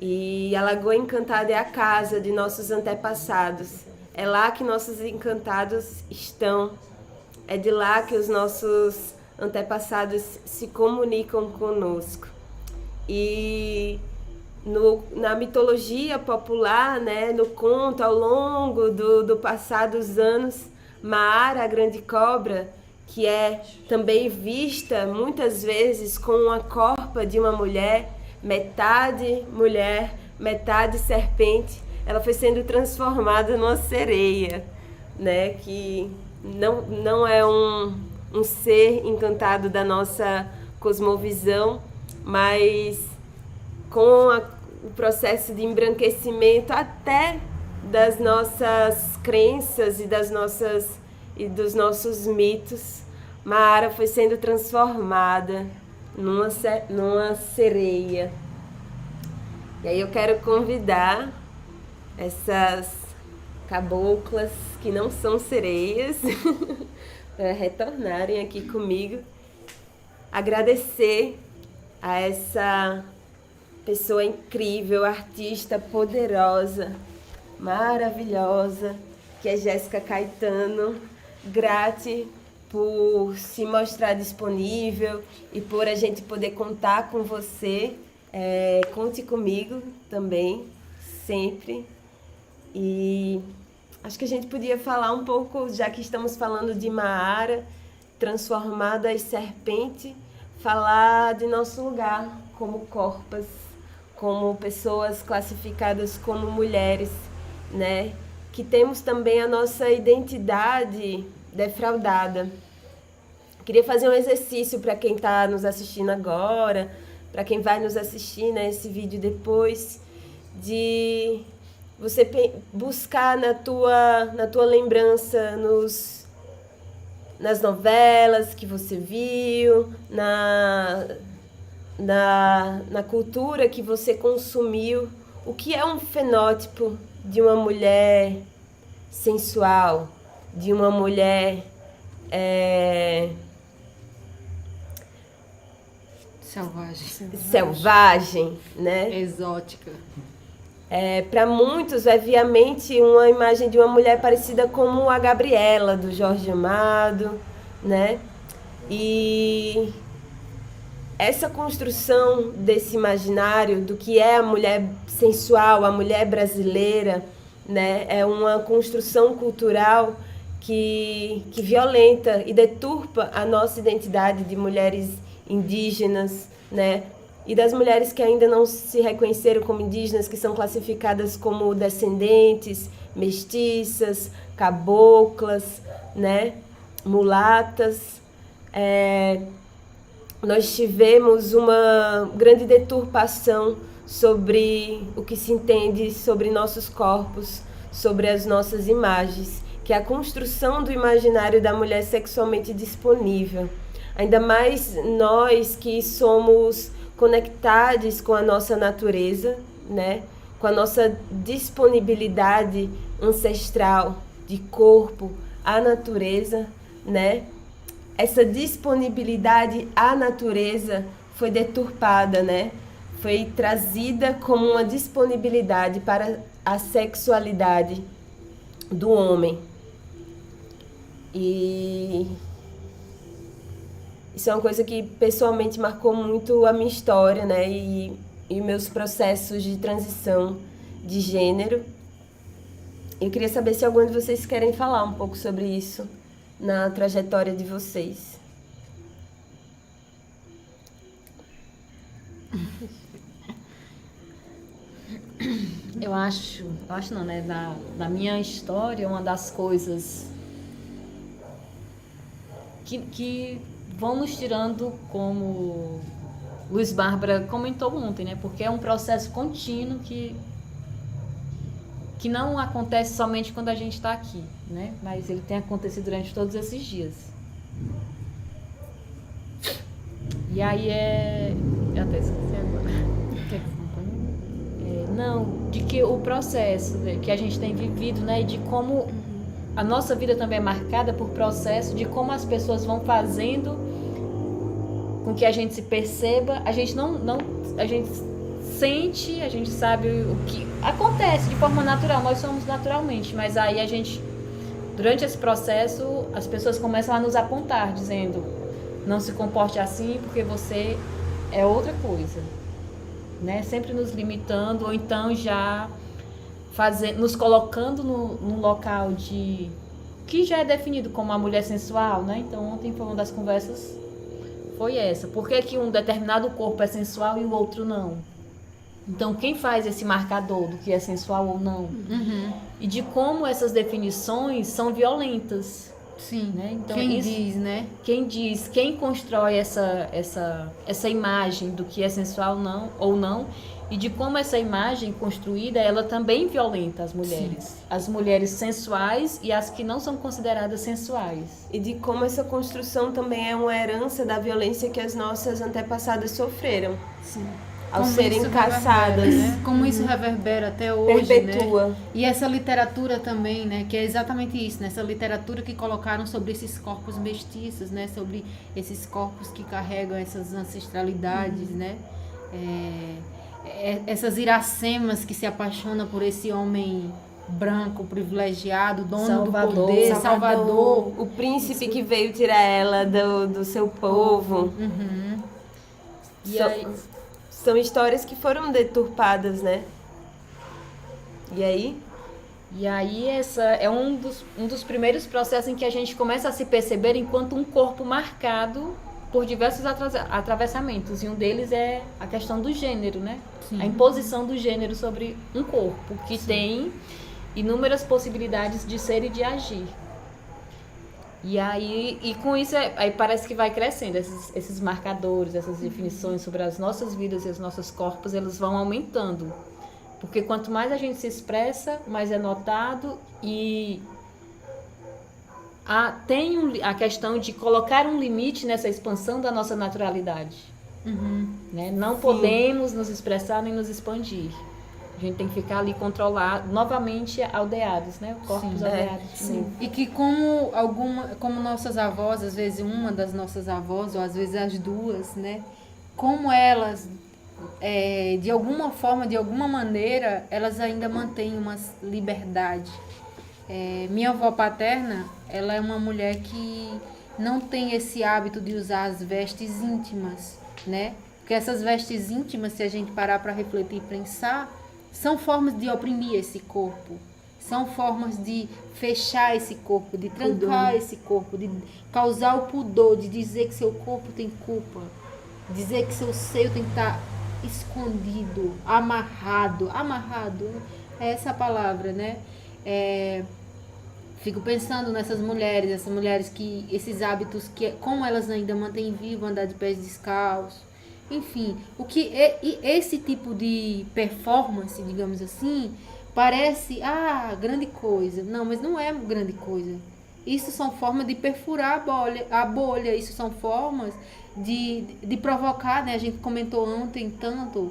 E a Lagoa Encantada é a casa de nossos antepassados. É lá que nossos encantados estão. É de lá que os nossos antepassados se comunicam conosco. E na mitologia popular, né, no conto, ao longo do passar dos anos, Maara, a grande cobra, que é também vista muitas vezes com a corpa de uma mulher, mulher, metade serpente, ela foi sendo transformada numa sereia, né, que não é um ser encantado da nossa cosmovisão, mas com o processo de embranquecimento até das nossas crenças e dos nossos mitos, Maara foi sendo transformada numa sereia. E aí eu quero convidar essas caboclas que não são sereias para retornarem aqui comigo, agradecer a essa pessoa incrível, artista poderosa, maravilhosa, que é Jéssica Caetano. Grate por se mostrar disponível e por a gente poder contar com você. Conte comigo também, sempre. E acho que a gente podia falar um pouco, já que estamos falando de Maara, transformada em serpente, falar de nosso lugar como corpas, como pessoas classificadas como mulheres, né? Que temos também a nossa identidade defraudada. Queria fazer um exercício para quem está nos assistindo agora, para quem vai nos assistir nesse vídeo depois, de você buscar na tua lembrança nas novelas que você viu, na cultura que você consumiu, o que é um fenótipo de uma mulher sensual, de uma mulher selvagem, né? Exótica. Para muitos vai vir à mente uma imagem de uma mulher parecida como a Gabriela, do Jorge Amado, né? E essa construção desse imaginário do que é a mulher sensual, a mulher brasileira, né? É uma construção cultural que violenta e deturpa a nossa identidade de mulheres indígenas, né? E das mulheres que ainda não se reconheceram como indígenas, que são classificadas como descendentes, mestiças, caboclas, né? Mulatas. Nós tivemos uma grande deturpação sobre o que se entende sobre nossos corpos, sobre as nossas imagens, que é a construção do imaginário da mulher sexualmente disponível. Ainda mais nós que somos conectados com a nossa natureza, né? Com a nossa disponibilidade ancestral de corpo à natureza, né? Essa disponibilidade à natureza foi deturpada, né? Foi trazida como uma disponibilidade para a sexualidade do homem. E isso é uma coisa que pessoalmente marcou muito a minha história, né? E meus processos de transição de gênero. Eu queria saber se algum de vocês querem falar um pouco sobre isso na trajetória de vocês. Eu acho não, né? Na minha história, uma das coisas que vão nos tirando, como Luiz Bárbara comentou ontem, né? Porque é um processo contínuo que não acontece somente quando a gente está aqui, né? Mas ele tem acontecido durante todos esses dias. E aí eu até esqueci agora. Não, de que o processo que a gente tem vivido, né? E de como a nossa vida também é marcada por processo, de como as pessoas vão fazendo com que a gente se perceba, a gente a gente sente, a gente sabe o que acontece de forma natural, nós somos naturalmente, mas aí a gente, durante esse processo, as pessoas começam a nos apontar, dizendo, não se comporte assim porque você é outra coisa, né? Sempre nos limitando, ou então já nos colocando num local que já é definido como a mulher sensual, né? Então ontem foi uma das conversas, foi essa. Por que um determinado corpo é sensual e o outro não? Então quem faz esse marcador do que é sensual ou não? Uhum. E de como essas definições são violentas. Sim, né? Então, quem diz, né? Quem diz, quem constrói essa imagem do que é sensual ou não, e de como essa imagem construída, ela também violenta as mulheres. Sim. As mulheres sensuais e as que não são consideradas sensuais. E de como essa construção também é uma herança da violência que as nossas antepassadas sofreram. Sim. Ao Como serem caçadas. Né? Como isso reverbera até hoje, perpetua. Né? E essa literatura também, né? Que é exatamente isso, né? Essa literatura que colocaram sobre esses corpos mestiços, né? Sobre esses corpos que carregam essas ancestralidades, né? Essas Iracemas que se apaixonam por esse homem branco, privilegiado, dono Salvador, do poder, Salvador. O príncipe que veio tirar ela do seu povo. E aí... São histórias que foram deturpadas, né? E aí? E aí essa é um dos primeiros processos em que a gente começa a se perceber enquanto um corpo marcado por diversos atravessamentos. E um deles é a questão do gênero, né? Sim. A imposição do gênero sobre um corpo, que Sim. tem inúmeras possibilidades de ser e de agir. E aí, e com isso, aí parece que vai crescendo, esses marcadores, essas definições sobre as nossas vidas e os nossos corpos, eles vão aumentando. Porque quanto mais a gente se expressa, mais é notado e tem a questão de colocar um limite nessa expansão da nossa naturalidade. Né? Não podemos nos expressar nem nos expandir. A gente tem que ficar ali controlado, novamente aldeados, né? Corpos aldeados. Sim. E que como nossas avós, às vezes uma das nossas avós, ou às vezes as duas, né? Como elas, de alguma forma, de alguma maneira, elas ainda mantêm uma liberdade. Minha avó paterna, ela é uma mulher que não tem esse hábito de usar as vestes íntimas, né? Porque essas vestes íntimas, se a gente parar para refletir e pensar, são formas de oprimir esse corpo, são formas de fechar esse corpo, de trancar esse corpo, de causar o pudor, de dizer que seu corpo tem culpa, dizer que seu seio tem que estar escondido, amarrado, é essa a palavra, né? Fico pensando nessas mulheres, essas mulheres que, esses hábitos, como elas ainda mantêm vivo, andar de pés descalços. Enfim, esse tipo de performance, digamos assim, parece, grande coisa. Não, mas não é grande coisa. Isso são formas de perfurar a bolha, isso são formas de provocar, né? A gente comentou ontem tanto,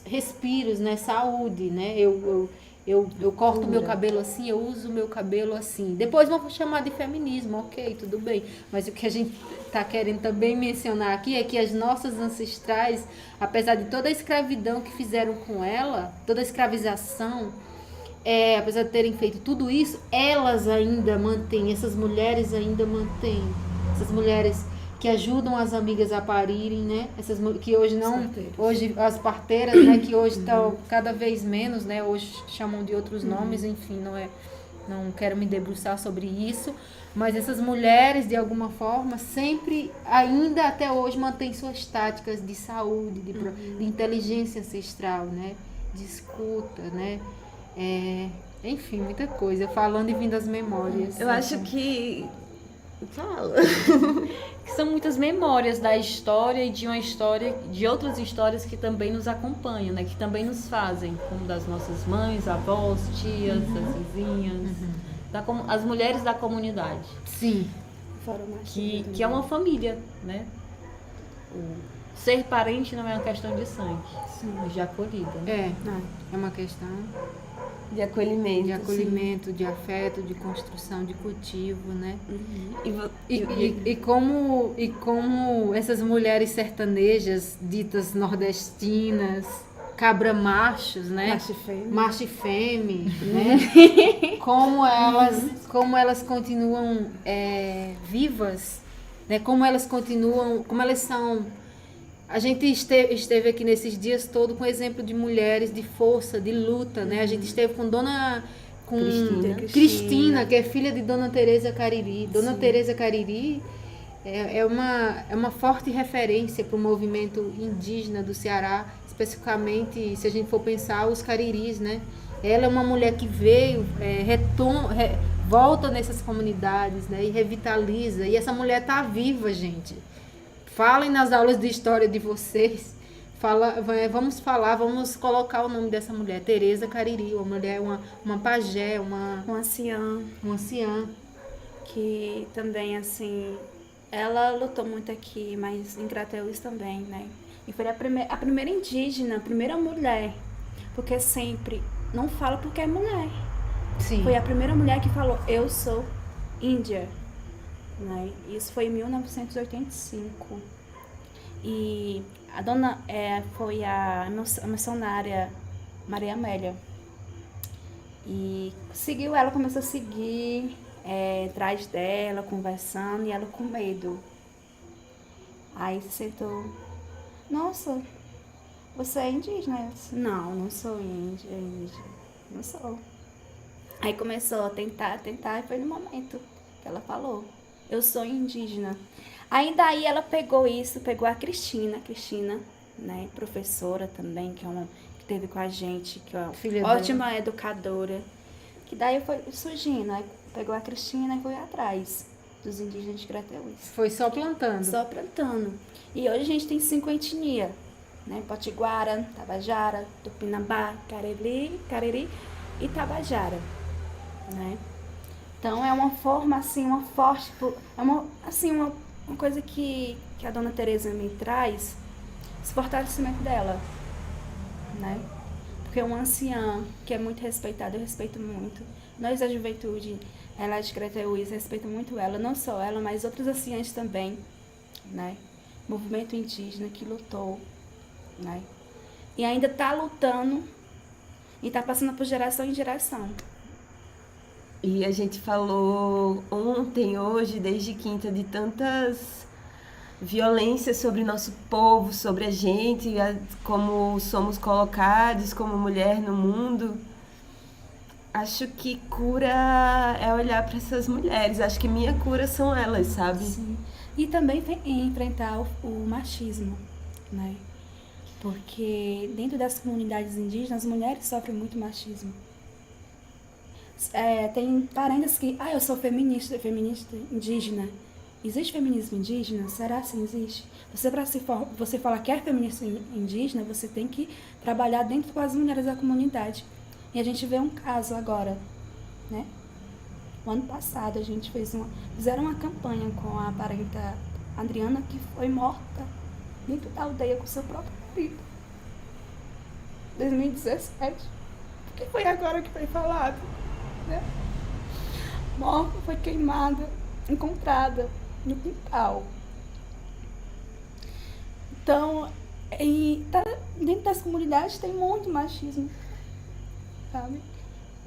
respiros, né? Saúde, né? Eu corto meu cabelo assim, eu uso meu cabelo assim. Depois vão chamar de feminismo, ok, tudo bem. Mas o que a gente está querendo também mencionar aqui é que as nossas ancestrais, apesar de toda a escravidão que fizeram com ela, toda a escravização, apesar de terem feito tudo isso, elas ainda mantêm, essas mulheres ainda mantêm. Essas mulheres que ajudam as amigas a parirem, né? Essas que hoje não, hoje as parteiras, né? Que hoje estão cada vez menos, né? Hoje chamam de outros nomes, enfim, não quero me debruçar sobre isso, mas essas mulheres, de alguma forma, sempre, ainda até hoje, mantêm suas táticas de saúde, de inteligência ancestral, né? De escuta, né? Enfim, muita coisa, falando e vindo das memórias. Eu acho que... Fala. Que são muitas memórias da história e de uma história, de outras histórias que também nos acompanham, né? Que também nos fazem, como das nossas mães, avós, tias, as vizinhas, as mulheres da comunidade. Sim. Que é uma família, né? Ser parente não é uma questão de sangue, mas de acolhida. Né? É uma questão de acolhimento. De acolhimento, de afeto, de construção, de cultivo, né? E como essas mulheres sertanejas, ditas nordestinas, cabra-machos, né? Macho e fêmea, né? como elas continuam vivas, né? Como elas são... A gente esteve aqui nesses dias todos com exemplo de mulheres de força, de luta, né? A gente esteve com Cristina, que é filha de Dona Teresa Cariri. Dona Teresa Cariri é uma forte referência para o movimento indígena do Ceará, especificamente, se a gente for pensar, os cariris, né? Ela é uma mulher que veio, volta nessas comunidades, né? E revitaliza. E essa mulher está viva, gente. Falem nas aulas de história de vocês, vamos colocar o nome dessa mulher, Tereza Cariri, uma mulher, uma pajé, Um anciã. uma anciã. Que também, assim, ela lutou muito aqui, mas em Crateús também, né? E foi a primeira indígena, a primeira mulher, porque sempre não fala porque é mulher. Sim. Foi a primeira mulher que falou, eu sou índia, né? Isso foi em 1985. E a dona foi a missionária Maria Amélia. E seguiu ela, começou a seguir atrás dela, conversando, e ela com medo. Aí se sentou, nossa, você é indígena? Eu disse, não sou indígena, não sou. Aí começou a tentar, e foi no momento que ela falou, eu sou indígena. Aí daí ela pegou a Cristina, né, professora também, que teve com a gente, que é uma ótima educadora. Que daí foi surgindo, aí pegou a Cristina e foi atrás dos indígenas de Crateús. Foi só plantando. Só plantando. E hoje a gente tem 5 etnias, né? Potiguara, Tabajara, Tupinambá, Cariri e Tabajara, né? Então é uma forma, assim, uma forte, uma coisa que a dona Tereza me traz, esse fortalecimento dela, né? Porque é uma anciã que é muito respeitada, eu respeito muito. Nós, a juventude, ela de Crateús, respeito muito ela, não só ela, mas outros anciãs também, né? Movimento indígena que lutou, né? E ainda está lutando e está passando por geração em geração. E a gente falou ontem, hoje, desde quinta, de tantas violências sobre nosso povo, sobre a gente, como somos colocados como mulher no mundo. Acho que cura é olhar para essas mulheres. Acho que minha cura são elas, sabe? Sim. E também enfrentar o machismo, né? Porque dentro das comunidades indígenas, as mulheres sofrem muito machismo. Tem parentes que, eu sou feminista indígena. Existe feminismo indígena? Será que existe? Você falar que é feminista indígena, você tem que trabalhar dentro com as mulheres da comunidade. E a gente vê um caso agora, né? O ano passado a gente fizeram uma campanha com a parenta Adriana, que foi morta dentro da aldeia com seu próprio filho. 2017. Porque foi agora que foi falado, né? Morta, foi queimada, encontrada no quintal. Então, dentro das comunidades tem muito machismo, sabe?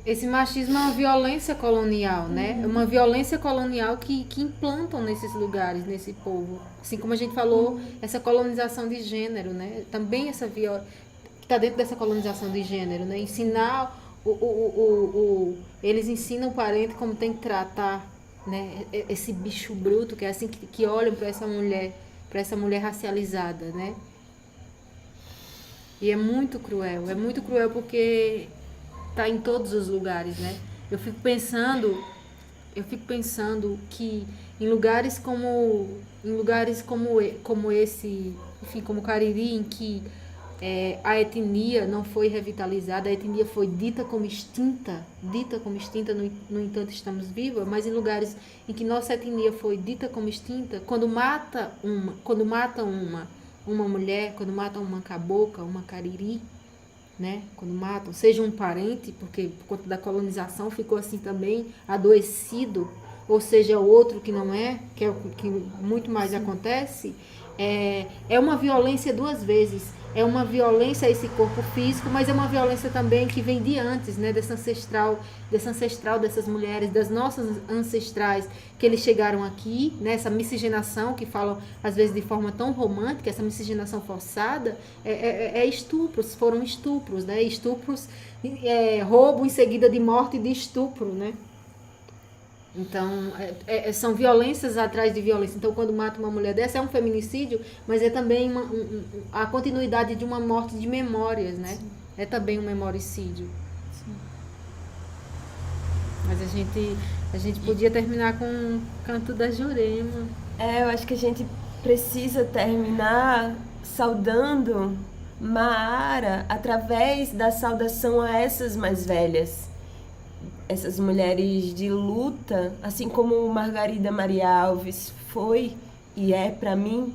Esse machismo é uma violência colonial, né? É uma violência colonial que implantam nesses lugares, nesse povo. Assim como a gente falou, essa colonização de gênero, né? Também essa violência que está dentro dessa colonização de gênero, né? Ensinar eles ensinam o parente como tem que tratar, né? Esse bicho bruto, que é assim que olham para essa mulher racializada, né? E é muito cruel porque tá em todos os lugares, né? Eu fico pensando que em lugares como esse, enfim, como Cariri, em que a etnia não foi revitalizada, a etnia foi dita como extinta, no entanto estamos vivas, mas em lugares em que nossa etnia foi dita como extinta, quando mata uma mulher, quando matam uma cabocla, uma cariri, né? Quando matam, seja um parente, porque por conta da colonização ficou assim também, adoecido, ou seja, outro que não é, que é o que muito mais acontece, é uma violência duas vezes. É uma violência a esse corpo físico, mas é uma violência também que vem de antes, né? Dessa ancestral dessas mulheres, das nossas ancestrais, que eles chegaram aqui, né? Essa miscigenação, que falam às vezes de forma tão romântica, essa miscigenação forçada, estupros, foram estupros, né? Estupros, roubo em seguida de morte de estupro, né? Então, são violências atrás de violência. Então, quando mata uma mulher dessa, é um feminicídio, mas é também a continuidade de uma morte de memórias, né? Sim. É também um memoricídio. Sim. Mas a gente podia terminar com o canto da Jurema. Eu acho que a gente precisa terminar saudando Maara, através da saudação a essas mais velhas, essas mulheres de luta, assim como Margarida Maria Alves foi e é para mim,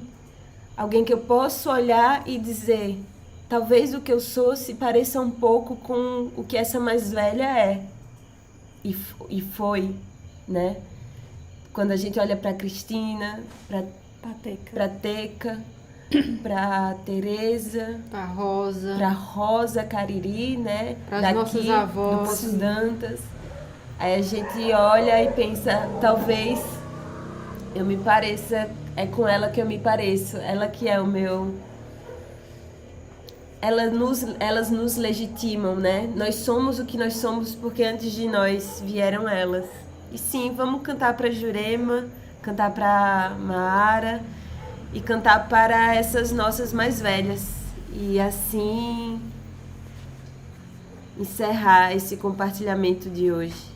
alguém que eu posso olhar e dizer, talvez o que eu sou se pareça um pouco com o que essa mais velha é e foi, né? Quando a gente olha para Cristina, para Teca, para Teresa, para Rosa Cariri, né? Para as nossas avós, do Poço Dantas. Aí a gente olha e pensa, talvez eu me pareça, é com ela que eu me pareço, ela que é o meu... Elas nos legitimam, né? Nós somos o que nós somos porque antes de nós vieram elas. E sim, vamos cantar para Jurema, cantar para Maara e cantar para essas nossas mais velhas. E assim encerrar esse compartilhamento de hoje.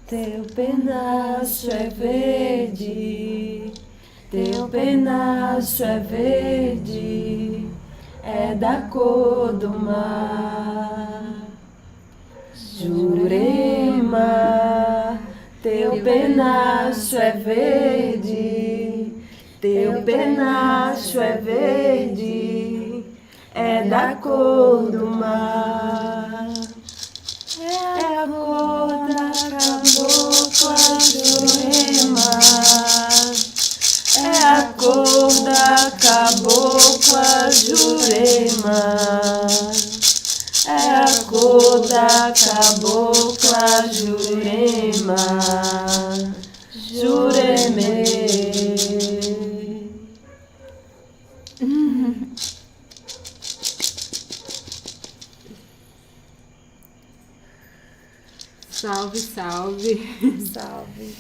Teu penacho é verde, teu penacho é verde, é da cor do mar. Jurema, teu penacho é verde, teu penacho é verde, é da cor do mar. É a cor da cabocla Jurema, é a cor da cabocla Jurema, é a cor da cabocla Jurema, Juremê. Salve, salve. Salve.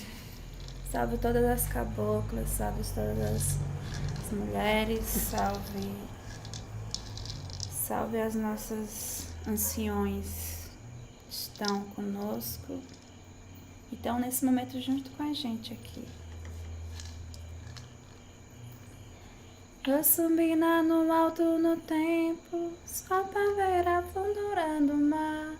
Salve todas as caboclas, salve todas as mulheres, salve as nossas anciões que estão conosco e estão nesse momento junto com a gente aqui. Eu subi lá no alto no tempo, só pra ver a fundura do mar.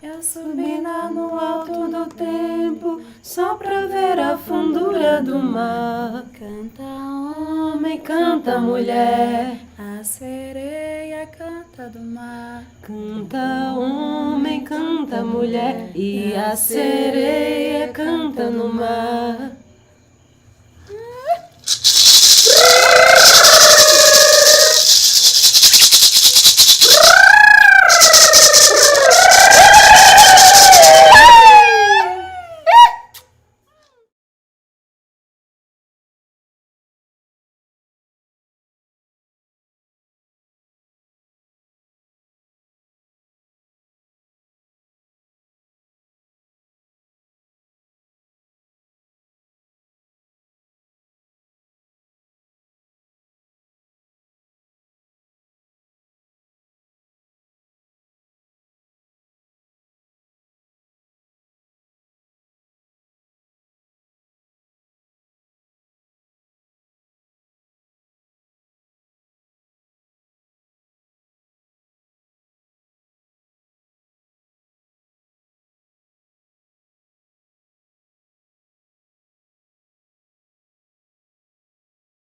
Eu subi lá no alto do tempo, só pra ver a fundura do mar. Canta homem, canta mulher, a sereia canta do mar. Canta homem, canta mulher, e a sereia canta no mar.